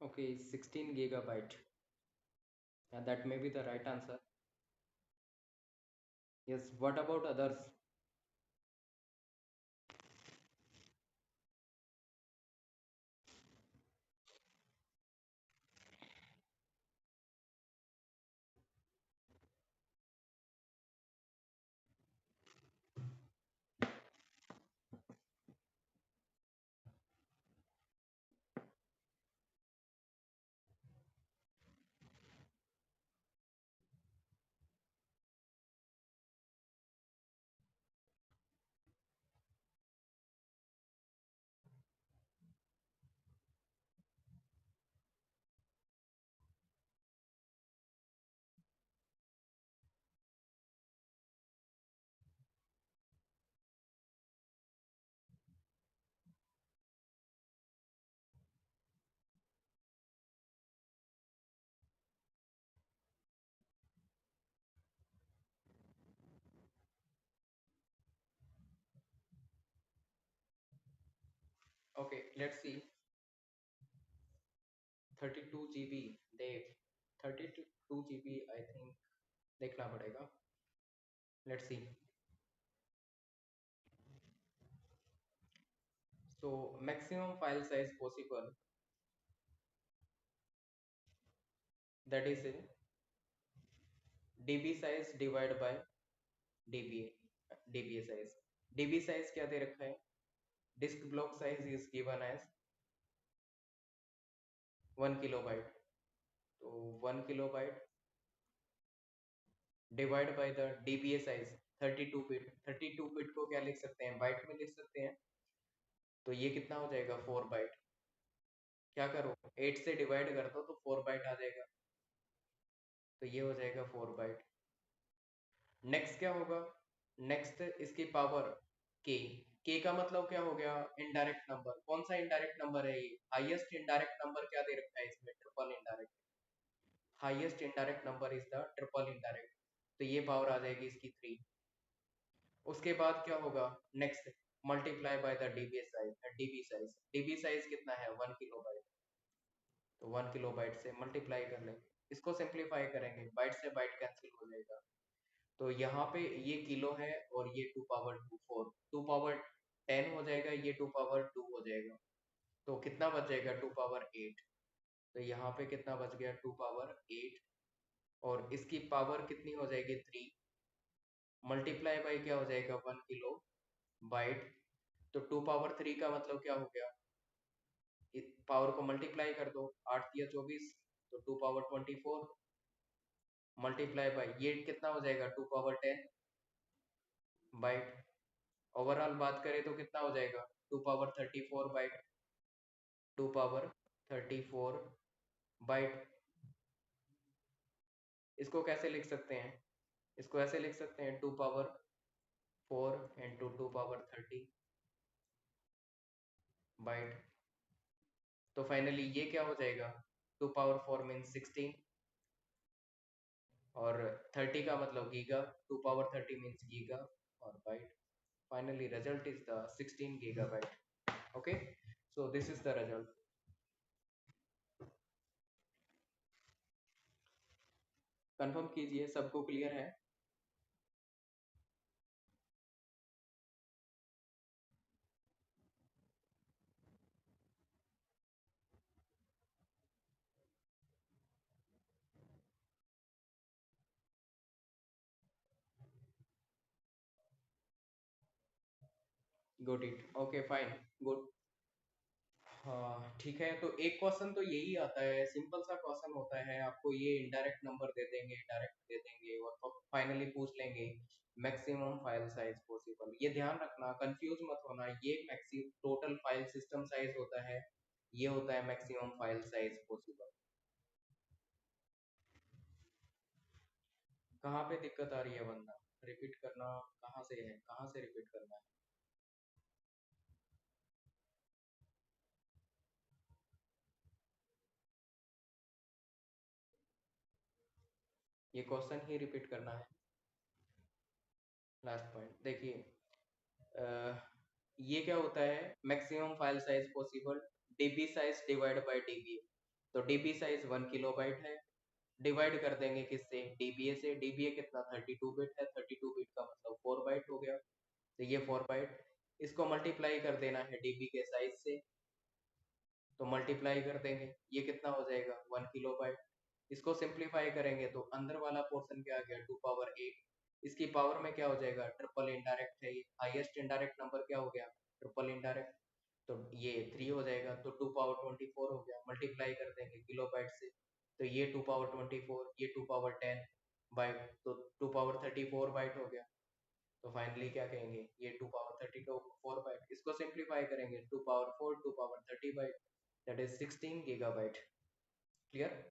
Okay, 16 gigabyte. That may be the right answer. Yes, what about others? Okay, let's see. 32 GB, देव 32 GB आई थिंक देखना पड़ेगा। Let's see. So maximum file size possible, that is DB size divide by DB DBA size. DB size क्या दे रखा है, disk block size is given as 1 kilobyte. तो 1 kilobyte divide by the DBA size 32 bit. 32 bit को क्या लिख सकते हैं, बाइट में लिख सकते हैं। तो ये कितना हो जाएगा, 4 बाइट। क्या करो, 8 से डिवाइड कर दो तो 4 बाइट आ जाएगा। तो ये हो जाएगा 4 बाइट। नेक्स्ट क्या होगा, नेक्स्ट इसकी पावर के। के का मतलब क्या हो गया, इनडायरेक्ट नंबर। कौन सा इनडायरेक्ट नंबर है ये, हाईएस्ट इनडायरेक्ट नंबर क्या दे रखा है इसमें, triple indirect. Highest indirect number is the triple indirect. तो ये पावर आ जाएगी इसकी 3। उसके बाद क्या होगा, next multiply by the dB size. DB size कितना है, 1 किलोबाइट। तो 1 किलोबाइट से मल्टीप्लाई कर लेंगे, इसको सिंप्लीफाई करेंगे, बाइट से बाइट कैंसिल हो जाएगा। तो यहाँ पे ये किलो है और ये 2 पावर 2 4, 2 पावर 10 हो जाएगा, ये 2 पावर 2 हो जाएगा। तो कितना बच जाएगा, 2 पावर 8। तो यहाँ पे कितना बच गया, 2 पावर 8, और इसकी पावर कितनी हो जाएगी, 3, मल्टीप्लाई बाई क्या हो जाएगा, 1 किलो बाइट। तो 2 पावर 3 का मतलब क्या हो गया, पावर को मल्टीप्लाई कर दो, 8 या 24, तो 2 पावर 24 मल्टीप्लाई बाई ये कितना हो जाएगा, 2 पावर 10 बाइट। ओवरऑल बात करें तो कितना हो जाएगा, 2 पावर 34 बाइट, 2 पावर 34 बाइट। इसको कैसे लिख सकते हैं, इसको ऐसे लिख सकते हैं, 2 पावर 4 इंटू 2 पावर 30 बाइट। तो फाइनली ये क्या हो जाएगा, 2 पावर 4 मीन्स 16, और 30 का मतलब गीगा, 2 पावर 30 मीन्स गीगा, और bite. Finally, result is the 16 gigabyte. Okay, so this is the result. Confirm कीजिए, सबको क्लियर है? Good it, okay fine, good. हाँ ठीक है, तो एक क्वेश्चन तो यही आता है, सिंपल सा क्वेश्चन होता है, आपको ये इनडायरेक्ट नंबर दे देंगे, डायरेक्ट दे देंगे, और फाइनली पूछ लेंगे मैक्सिमम फाइल साइज पॉसिबल। ये ध्यान रखना, कंफ्यूज मत होना, ये maximum total file system size होता है, ये होता है मैक्सिमम फाइल साइज पॉसिबल। कहाँ पे दिक्कत आ रही है वंदना, रिपीट करना, कहाँ से है, कहाँ से रिपीट करना है? ये क्वेश्चन ही रिपीट करना है। लास्ट पॉइंट देखिए, ये क्या होता है, maximum file size possible, dB size divide by dBA. तो डीबी साइज 1 किलोबाइट है, डिवाइड कर देंगे किससे, डीबीए से। डीबीए कितना, 32 बिट है, 32 बिट का मतलब 4 बाइट हो गया, तो ये 4 बाइट। इसको मल्टीप्लाई कर देना है डीबी के साइज से, तो मल्टीप्लाई कर देंगे, ये कितना हो जाएगा, 1 किलोबाइट। इसको सिंप्लीफाई करेंगे तो अंदर वाला पोर्शन क्या आ गया, 2 पावर 8। इसकी पावर में क्या हो जाएगा, ट्रिपल इनडायरेक्ट है, ये हाईएस्ट इनडायरेक्ट नंबर क्या हो गया, ट्रिपल इनडायरेक्ट। तो ये 3 हो जाएगा, तो 2 पावर 24 हो गया, मल्टीप्लाई कर देंगे किलोबाइट से, तो ये 2 पावर 24, ये 2 पावर 10 बाइट, तो 2 पावर 34 बाइट हो गया। तो फाइनली क्या कहेंगे, ये 2 पावर 32 4 बाइट। इसको सिंप्लीफाई करेंगे, 2 power 4 2 power 30 byte, that is 16 gigabyte। Clear?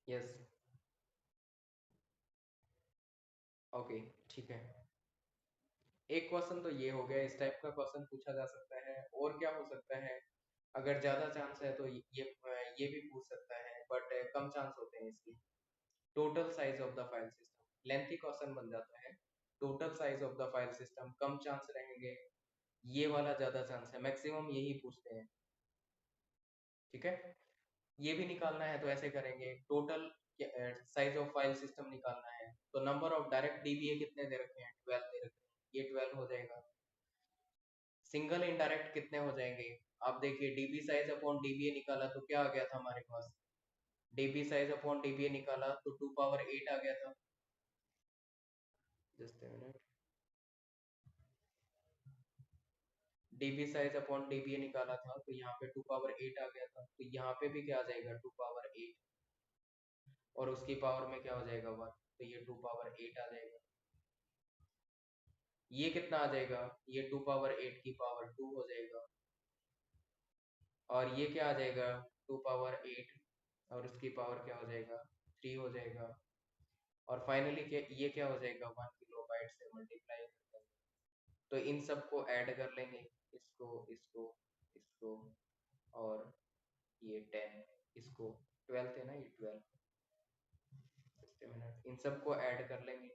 Yes, okay, ठीक है। एक क्वेश्चन तो ये हो गया, इस टाइप का क्वेश्चन पूछा जा सकता है। और क्या हो सकता है, अगर ज्यादा चांस है तो ये भी पूछ सकता है, बट कम चांस होते हैं इसके। Total size of the file system, lengthy question बन जाता है। Total size of the file system, come chance रहेंगे, ये वाला ज्यादा चांस है, मैक्सिमम यही पूछते हैं। ठीक है, ये भी निकालना है तो ऐसे करेंगे, total size of file system निकालना है, तो नंबर ऑफ डायरेक्ट डीबीए कितने दे रखे हैं, 12 दे रखे हैं, ये 12 हो जाएगा। सिंगल इनडायरेक्ट कितने हो जाएंगे, आप देखिए, डीबी साइज अपॉन डीबीए निकाला तो क्या आ गया था हमारे पास, डीबी साइज अपॉन डीबीए निकाला तो 2 पावर 8 आ गया था। Just minute, dB size upon dBA निकाला था तो यहाँ पे 2 पावर 8 आ गया था, तो यहाँ पे भी क्या आ जाएगा, 2 पावर 8, और उसकी पावर में क्या हो जाएगा, 1, तो ये 2 पावर 8 आ जाएगा। ये कितना आ जाएगा, ये 2 पावर 8 की पावर 2 हो जाएगा, और ये क्या आ जाएगा, 2 पावर 8, और उसकी पावर क्या हो जाएगा, 3 हो जाएगा। और फाइनली क्या, ये क्या हो जाएगा, 1 किलोबाइट से मल्टीप्लाई कर देंगे, तो इन सबको ऐड कर लेंगे, इसको इसको इसको, और ये 10, इसको 12 थे ना, ये 12, जस्ट मिनट, इन सबको ऐड कर लेंगे,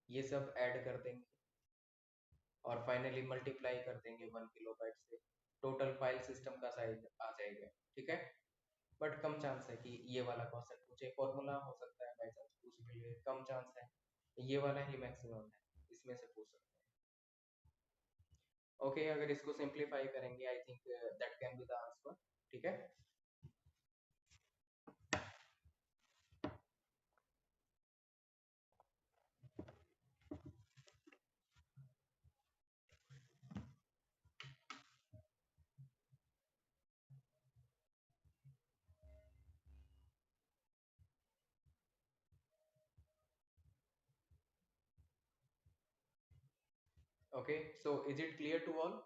ये सब ऐड कर देंगे, और फाइनली मल्टीप्लाई कर देंगे 1 किलोबाइट से, टोटल फाइल सिस्टम का साइज आ जाएगा। ठीक है, बट कम चांस है कि ये वाला कॉन्सेप्ट पूछे। फॉर्मूला हो सकता है बाई चांस पूछ भी ले, कम चांस है। ये वाला ही मैक्सिमम है, इसमें से पूछ सकते हैं। ओके, अगर इसको सिंप्लीफाई करेंगे I think that can be the answer. ठीक है। Okay, so is it clear to all?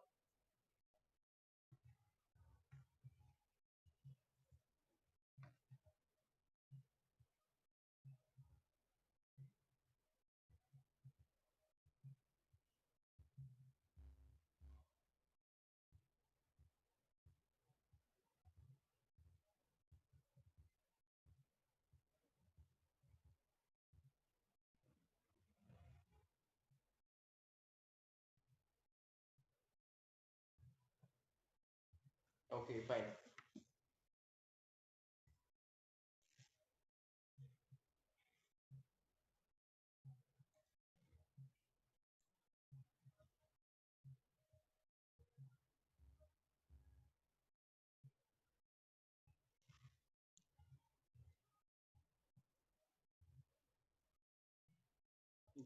Okay fine.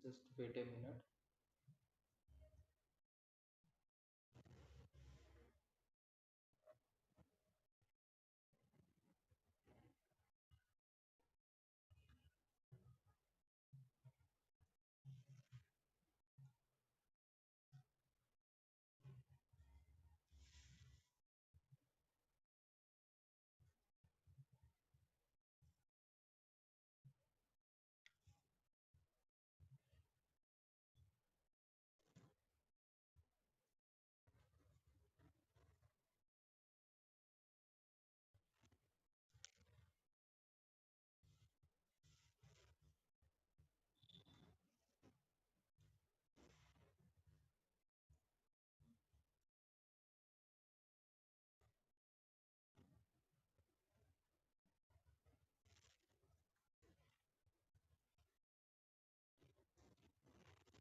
Just wait a minute.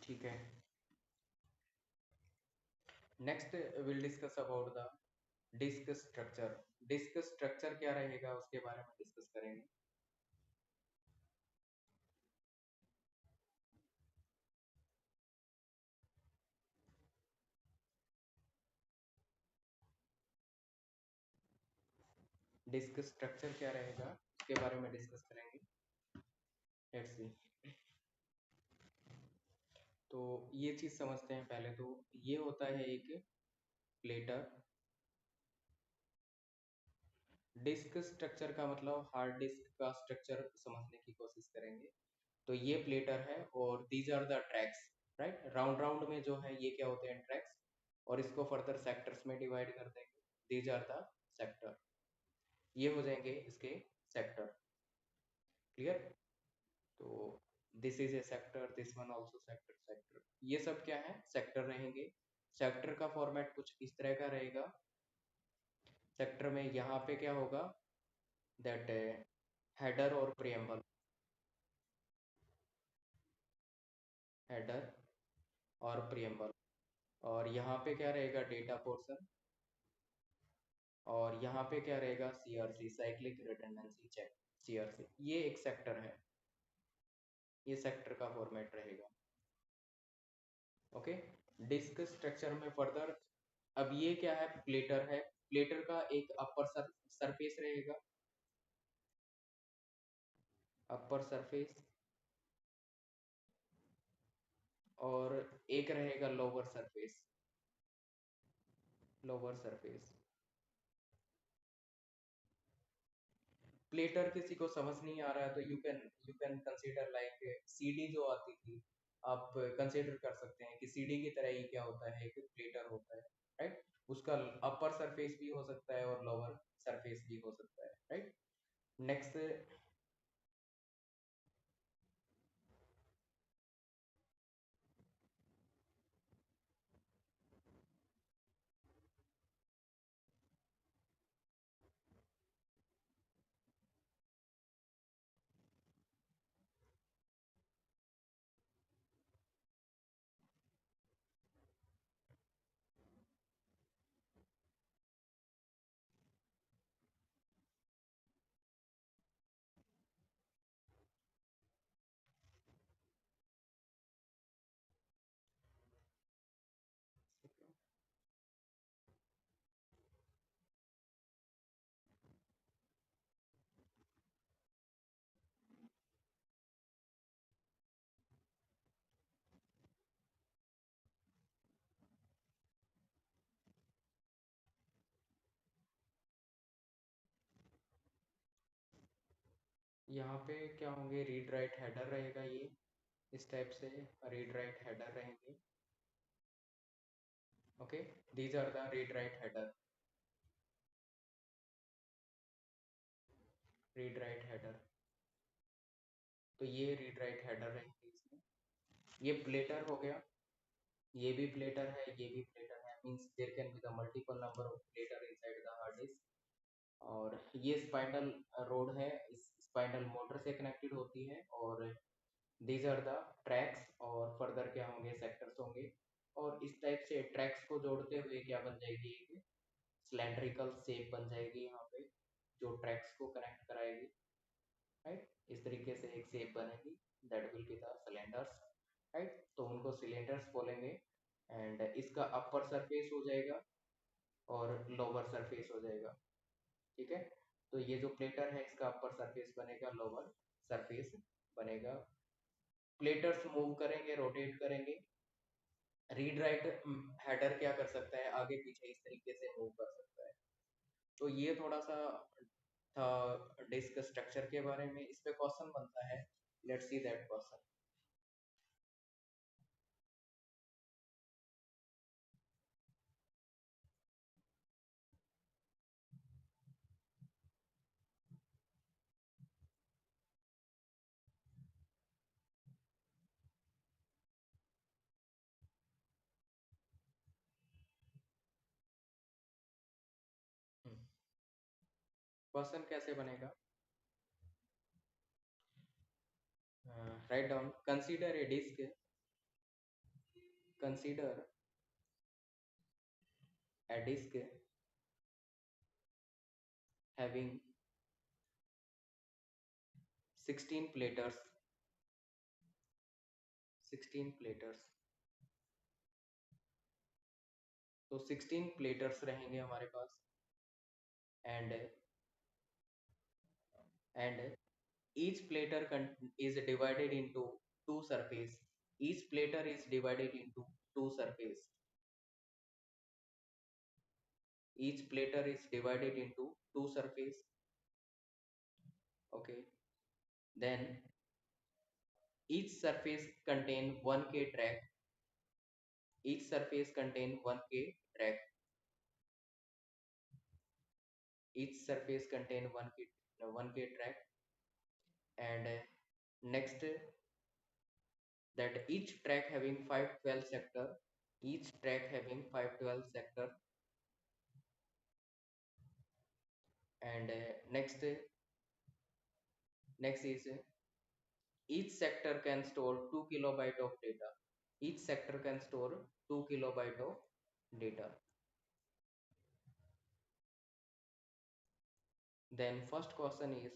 ठीक है, next will discuss about the disk structure. Disk structure क्या रहेगा उसके बारे में डिस्कस करेंगे। डिस्क स्ट्रक्चर क्या रहेगा उसके बारे में डिस्कस करेंगे। Let's see. तो ये चीज समझते हैं पहले। तो ये होता है एक प्लेटर। डिस्क स्ट्रक्चर का मतलब हार्ड डिस्क का स्ट्रक्चर समझने की कोशिश करेंगे। तो ये प्लेटर है और these are the tracks, right. Round round में जो है ये क्या होते हैं, ट्रैक्स। और इसको फर्दर सेक्टर्स में डिवाइड कर देंगे। These are the sector. ये हो जाएंगे इसके सेक्टर। क्लियर। तो this is a sector, this one also sector, sector. ये सब क्या है, सेक्टर रहेंगे। सेक्टर का फॉर्मेट कुछ इस तरह का रहेगा। सेक्टर में यहाँ पे क्या होगा, दैट हेडर और प्रियम्बल। हेडर और प्रियम्बल। और यहाँ पे क्या रहेगा, डेटा पोर्शन। और यहाँ पे क्या रहेगा, CRC, cyclic redundancy check, CRC. ये एक सेक्टर है। ये सेक्टर का फॉर्मेट रहेगा। ओके। डिस्क स्ट्रक्चर में फर्दर, अब ये क्या है, प्लेटर है। प्लेटर का एक अपर सरफेस रहेगा, अपर सरफेस। और एक रहेगा lower surface, lower surface. Platter किसी को समझ नहीं आ रहा है तो you can consider like CD जो आती थी। आप कंसीडर कर सकते हैं कि सीडी की तरह ही क्या होता है, एक प्लेटर होता है, राइट। उसका अपर सरफेस भी हो सकता है और लोअर सरफेस भी हो सकता है, राइट। नेक्स्ट। यहाँ पे क्या होंगे, रीड राइट हेडर रहेगा, ये इस टाइप से रीड राइट हेडर रहेंगे। Okay, these are the read write header, read write header. तो ये रीड राइट हेडर रहेंगे इसमें। ये प्लेटर हो गया, ये भी प्लेटर है, ये भी प्लेटर है, means there can be the multiple number of platter inside the hard disk. और ये स्पाइनल रोड है, इस स्पाइनल मोटर से कनेक्टेड होती है। और दीज आर द ट्रैक्स, और फर्दर क्या होंगे, सेक्टर्स होंगे। और इस टाइप से ट्रैक्स को जोड़ते हुए क्या बन जाएगी, एक सिलेंड्रिकल शेप बन जाएगी यहाँ पे, जो ट्रैक्स को कनेक्ट कराएगी। राइट, इस तरीके से एक शेप बनेगी, that will be the cylinders. Right, तो उनको सिलेंडर्स बोलेंगे। एंड इसका अपर सरफेस हो जाएगा और लोअर सरफेस हो जाएगा। ठीक है, तो ये जो प्लेटर है इसका अपर सरफेस बनेगा, लोअर सरफेस बनेगा। प्लेटर्स मूव करेंगे, रोटेट करेंगे। रीड राइट हेडर क्या कर सकता है, आगे पीछे इस तरीके से मूव कर सकता है। तो ये थोड़ा सा था डिस्क स्ट्रक्चर के बारे में। इस पे क्वेश्चन बनता है, let's see that question. Question कैसे बनेगा, right down, consider a disk, consider a disk having 16 platers, 16 platers। तो 16 प्लेटर्स रहेंगे हमारे पास। And and each plater is divided into two surface, each plater is divided into two surface, each plater is divided into two surface। Okay, then each surface contain 1k track, each surface contain 1k track, each surface contain 1k track। And next, that each track having 512 sector, each track having 512 sector। And next is each sector can store 2 kilobyte of data, each sector can store 2 kilobyte of data। Then first question is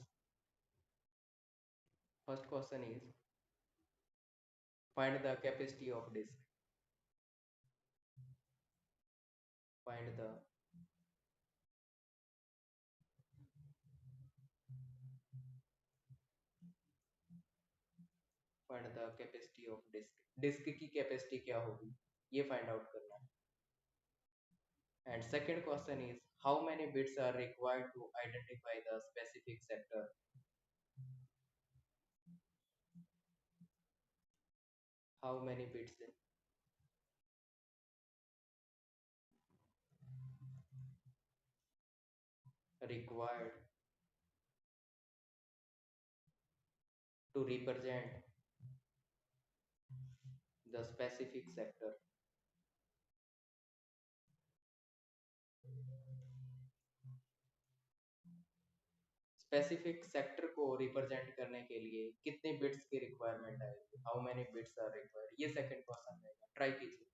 find the capacity of disk, find the find the capacity of disk, disk की कैपेसिटी क्या होगी, ये फाइंड आउट करना है। And second question is how many bits are required to identify the specific sector, how many bits required to represent the specific sector। Specific sector को रिप्रेजेंट करने के लिए कितने बिट्स की रिक्वायरमेंट आएगी, how many bits are required, ये सेकंड क्वेश्चन रहेगा, ट्राई कीजिए।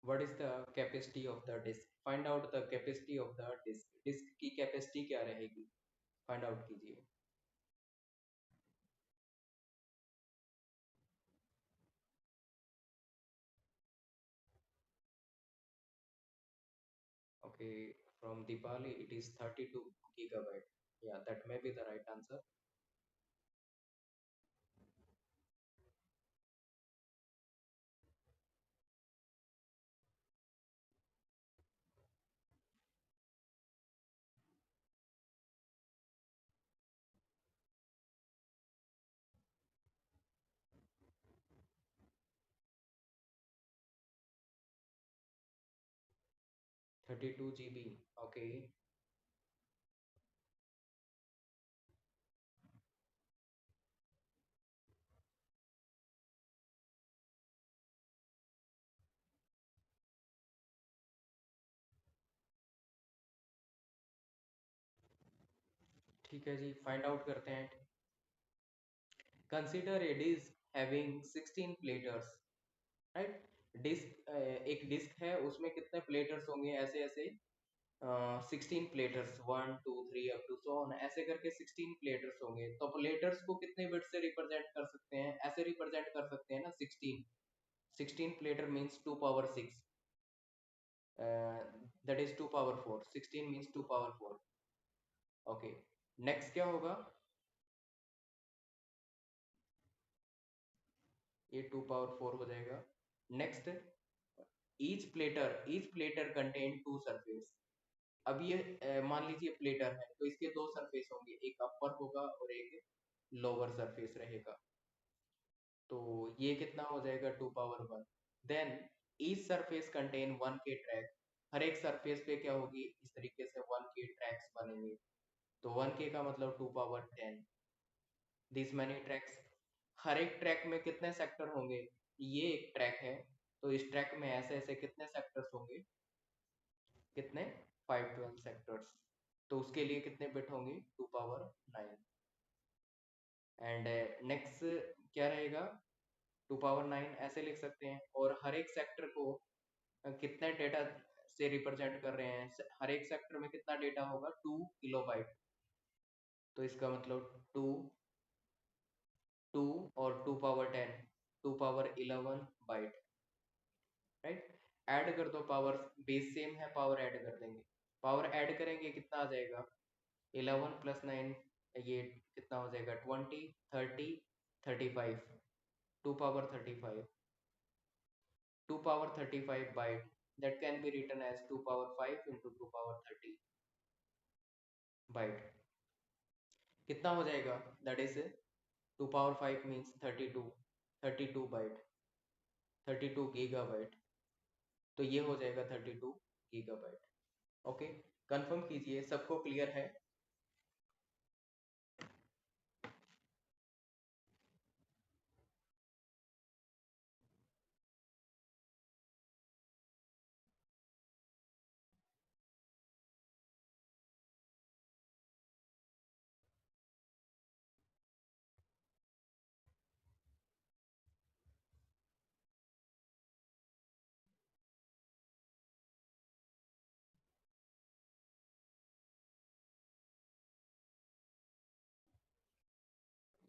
What is the capacity of the disk, find out the capacity of the disk, disk की कैपेसिटी क्या रहेगी, फाइंड आउट कीजिए। Okay, from Deepali it is 32 gigabyte, या that may be the right answer. 32 GB, okay. ठीक है जी, फाइंड आउट करते हैं। Consider a disk having 16 platters, right. Disk, एक डिस्क है, उसमें कितने प्लेटर्स होंगे, ऐसे ऐसे 16 platters, 1 2 3 up to so on, ऐसे करके 16 प्लेटर्स होंगे। तो प्लेटर्स को कितने बिट से रिप्रेजेंट कर सकते हैं, ऐसे रिप्रेजेंट कर सकते हैं ना, 16, 16 platter means 2 power 6, that is 2 power 4, 16 means 2 power 4। Okay, next क्या होगा, ये 2 पावर 4 हो जाएगा। Next, each platter contain two surface. अब ये मान लीजिए प्लेटर है, तो इसके दो सरफेस होंगे, एक अपर होगा और एक लोअर सरफेस रहेगा। तो ये कितना हो जाएगा, 2 power 1। Then each surface contain 1K track, हर एक सरफेस पे क्या होगी, इस तरीके से 1K ट्रैक्स बनेंगे। तो 1K का मतलब 2 पावर 10, दिस मैनी ट्रैक्स। हर एक ट्रैक में कितने सेक्टर होंगे, ये एक ट्रैक है, तो इस ट्रैक में ऐसे ऐसे कितने सेक्टर्स होंगे, कितने, 512 सेक्टर्स। तो उसके लिए कितने बिट होंगे, 2 पावर 9। एंड नेक्स्ट क्या रहेगा, 2 पावर 9 ऐसे लिख सकते हैं। और हर एक सेक्टर को कितने डेटा से रिप्रेजेंट कर रहे हैं, हर एक सेक्टर में कितना डेटा होगा, 2 किलोबाइट। तो इसका मतलब 2 और 2 power 10, 2 power 11 byte, right. Add कर दो पावर, बेस सेम है, पावर ऐड कर देंगे। पावर ऐड करेंगे कितना आ जाएगा, 11 + 9, ये कितना हो जाएगा, 20 30 35, 2 power 35, 2 power 35 byte, that can be written as 2 power 5 into 2 power 30 byte. कितना हो जाएगा, that is 2 power 5 means 32 byte, 32 gigabyte. तो ये हो जाएगा 32 गीगाबाइट। ओके, कंफर्म कीजिए, सबको क्लियर है।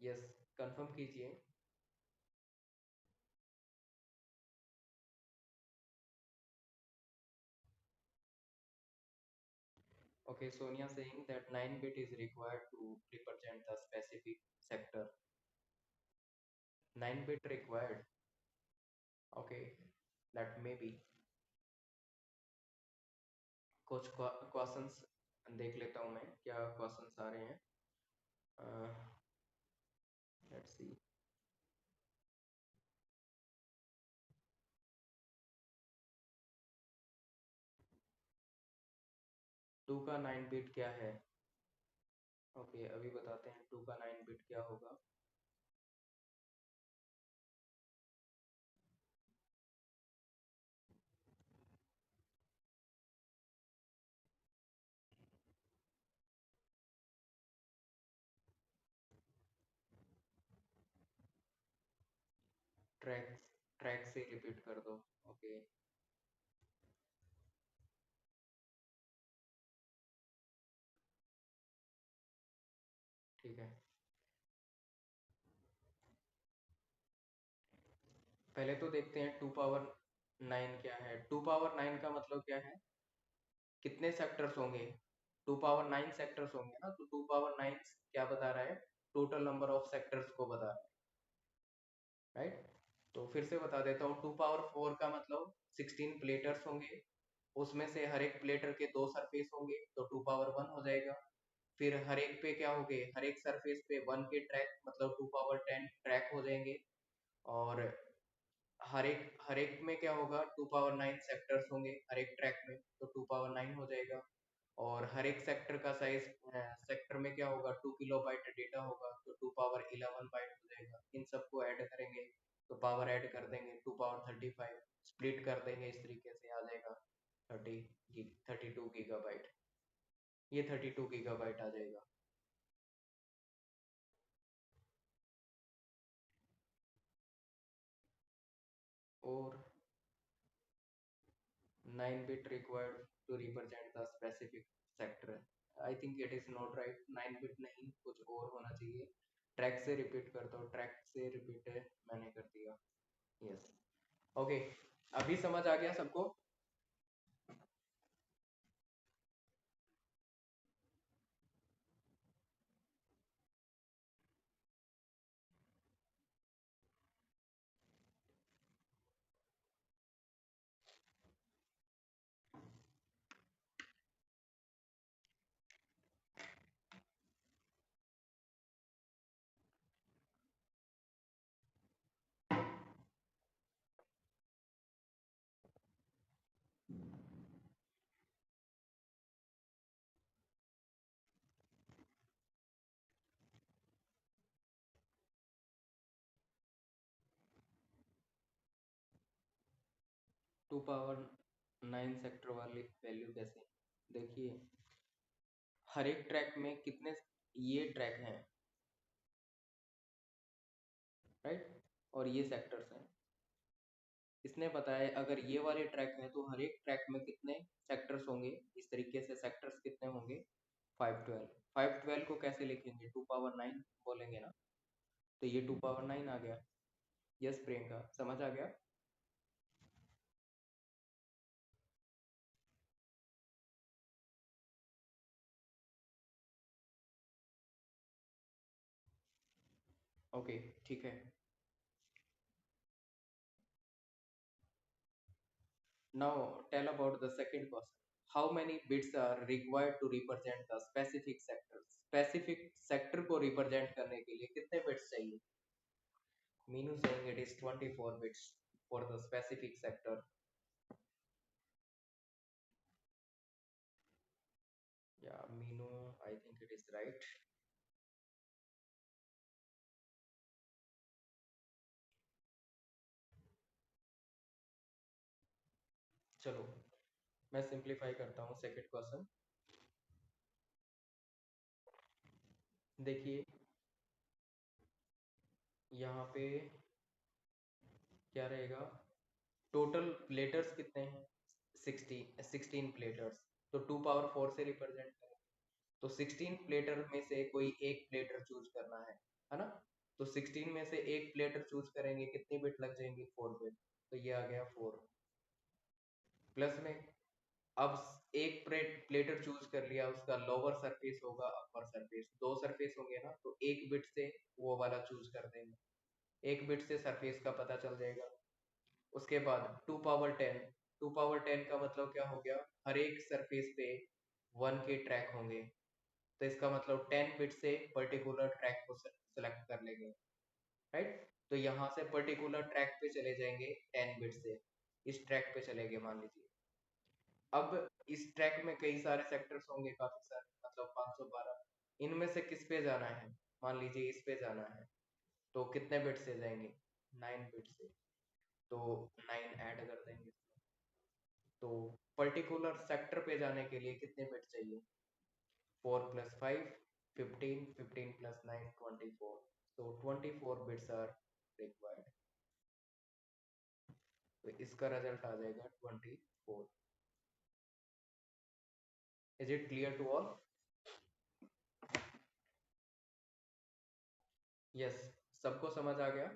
यस, कंफर्म कीजिए। Okay, Sonia saying that 9 bit is required to represent the specific sector. 9 bit required. Okay, that may be। कुछ क्वेश्चंस देख लेता हूँ मैं, क्या क्वेश्चंस आ रहे हैं। Let's see. 2 का 9 बिट क्या है। ओके, अभी बताते हैं 2 का 9 बिट क्या होगा। ट्रैक, ट्रैक से रिपीट कर दो। ओके, ठीक है, पहले तो देखते हैं 2 पावर 9 क्या है। 2 पावर 9 का मतलब क्या है, कितने सेक्टर्स होंगे। 2 पावर 9 सेक्टर्स होंगे ना, तो 2 पावर 9 क्या बता रहा है, टोटल नंबर ऑफ सेक्टर्स को बता रहा है, राइट। तो फिर से बता देता हूँ, 2 पावर 4 का मतलब 16 प्लेटर्स होंगे, उसमें से हर एक प्लेटर के 2 सरफेस होंगे, तो 2 पावर 1 हो जाएगा। फिर हर एक पे क्या हो गए, हर एक सरफेस पे 1 के ट्रैक, मतलब 2 पावर 10 ट्रैक हो जाएंगे। और हर एक में क्या होगा, 2 पावर 9 सेक्टर्स होंगे हर एक ट्रैक में, तो 2 पावर 9 हो जाएगा। और हर एक सेक्टर का साइज, सेक्टर में क्या होगा, 2 किलोबाइट डेटा होगा, तो 2 पावर 11 बाइट हो जाएगा। इन सबको ऐड करेंगे, तो पावर ऐड कर देंगे, 2 पावर 35, स्प्लिट कर देंगे, इस तरीके से आ जाएगा 32 गीगाबाइट। ये 32 गीगाबाइट आ जाएगा। और 9 bit required to represent the specific sector। I think it is not right, 9 bit नहीं, कुछ और होना चाहिए। ट्रैक से रिपीट करता हूँ, ट्रैक से रिपीट है, मैंने कर दिया। यस, ओके, अभी समझ आ गया सबको। 2 पावर 9 सेक्टर वाली वैल्यू कैसे, देखिए, हर एक ट्रैक में कितने ये ट्रैक हैं, राइट, और ये सेक्टर्स हैं। इसने बताया अगर ये वाले ट्रैक हैं तो हर एक ट्रैक में कितने सेक्टर्स होंगे, इस तरीके से सेक्टर्स कितने होंगे, 512। 512 को कैसे लिखेंगे, 2 पावर 9 बोलेंगे ना, तो ये 2 पावर 9 आ गया। यस प्रियंका, समझ आ गया। ओके, ठीक है। Now tell about the second question. How many bits are required to represent the specific sector? Specific sector को represent करने के लिए कितने bits चाहिए? Meenu saying it is 24 bits for the specific sector. Yeah, Meenu, I think it is right. चलो, मैं सिंप्लीफाई करता हूँ सेकंड क्वेश्चन। देखिए, यहाँ पे क्या रहेगा, टोटल प्लेटर्स कितने हैं, 16 प्लेटर्स, तो 2 पावर 4 से रिप्रेजेंट करें, तो 16 प्लेटर में से कोई एक प्लेटर चूज करना है ना। तो 16 में से एक प्लेटर चूज करेंगे, कितने बिट लग जाएंगे, 4 बिट, तो ये आ गया 4। प्लस में, अब एक प्लेटर चूज कर लिया, उसका लोअर सरफेस होगा, अपर सरफेस, 2 सरफेस होंगे ना, तो एक बिट से वो वाला चूज कर देंगे, एक बिट से सरफेस का पता चल जाएगा। उसके बाद 2 पावर 10, 2 पावर 10 का मतलब क्या हो गया, हर एक सरफेस पे 1 के ट्रैक होंगे, तो इसका मतलब 10 बिट से पर्टिकुलर ट्रैक को सेलेक्ट कर लेंगे, राइट। तो यहाँ से पर्टिकुलर ट्रैक पे चले जाएंगे 10 बिट से, इस ट्रैक पे चलेंगे मान लीजिए। अब इस ट्रैक में कई सारे सेक्टर्स होंगे, काफी सारे, मतलब 512, इनमें से किस पे जाना है, मान लीजिए इस पे जाना है, तो कितने बिट से जाएंगे, 9 बिट से, तो 9 ऐड कर देंगे। तो पर्टिकुलर सेक्टर पे जाने के लिए कितने बिट चाहिए, 4 + 5 15, 15 + 9 24, तो 24 बिट्स आर रिक्वायर्ड। तो इसका रिजल्ट आ जाएगा 24। Is it clear to all? Yes, सबको समझ आ गया।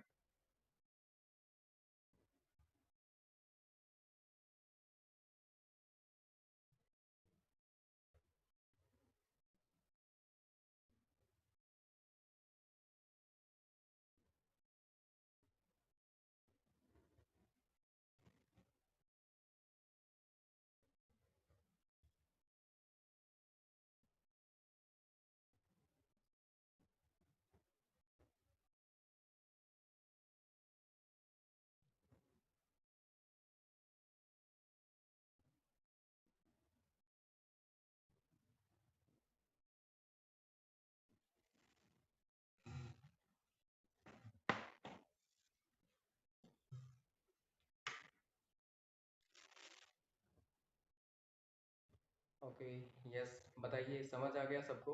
ओके, यस, बताइए, समझ आ गया सबको?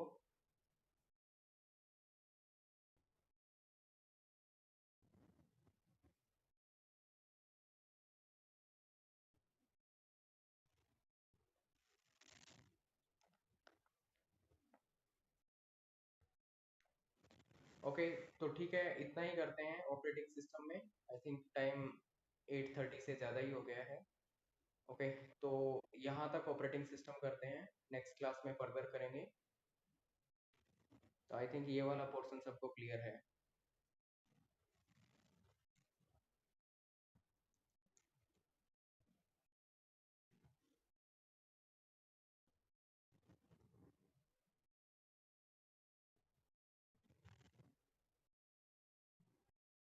ओके, तो ठीक है, इतना ही करते हैं ऑपरेटिंग सिस्टम में। आई थिंक टाइम 8:30 से ज़्यादा ही हो गया है। ओके, तो यहाँ तक ऑपरेटिंग सिस्टम करते हैं, नेक्स्ट क्लास में फर्दर करेंगे। तो आई थिंक ये वाला पोर्शन सबको क्लियर है।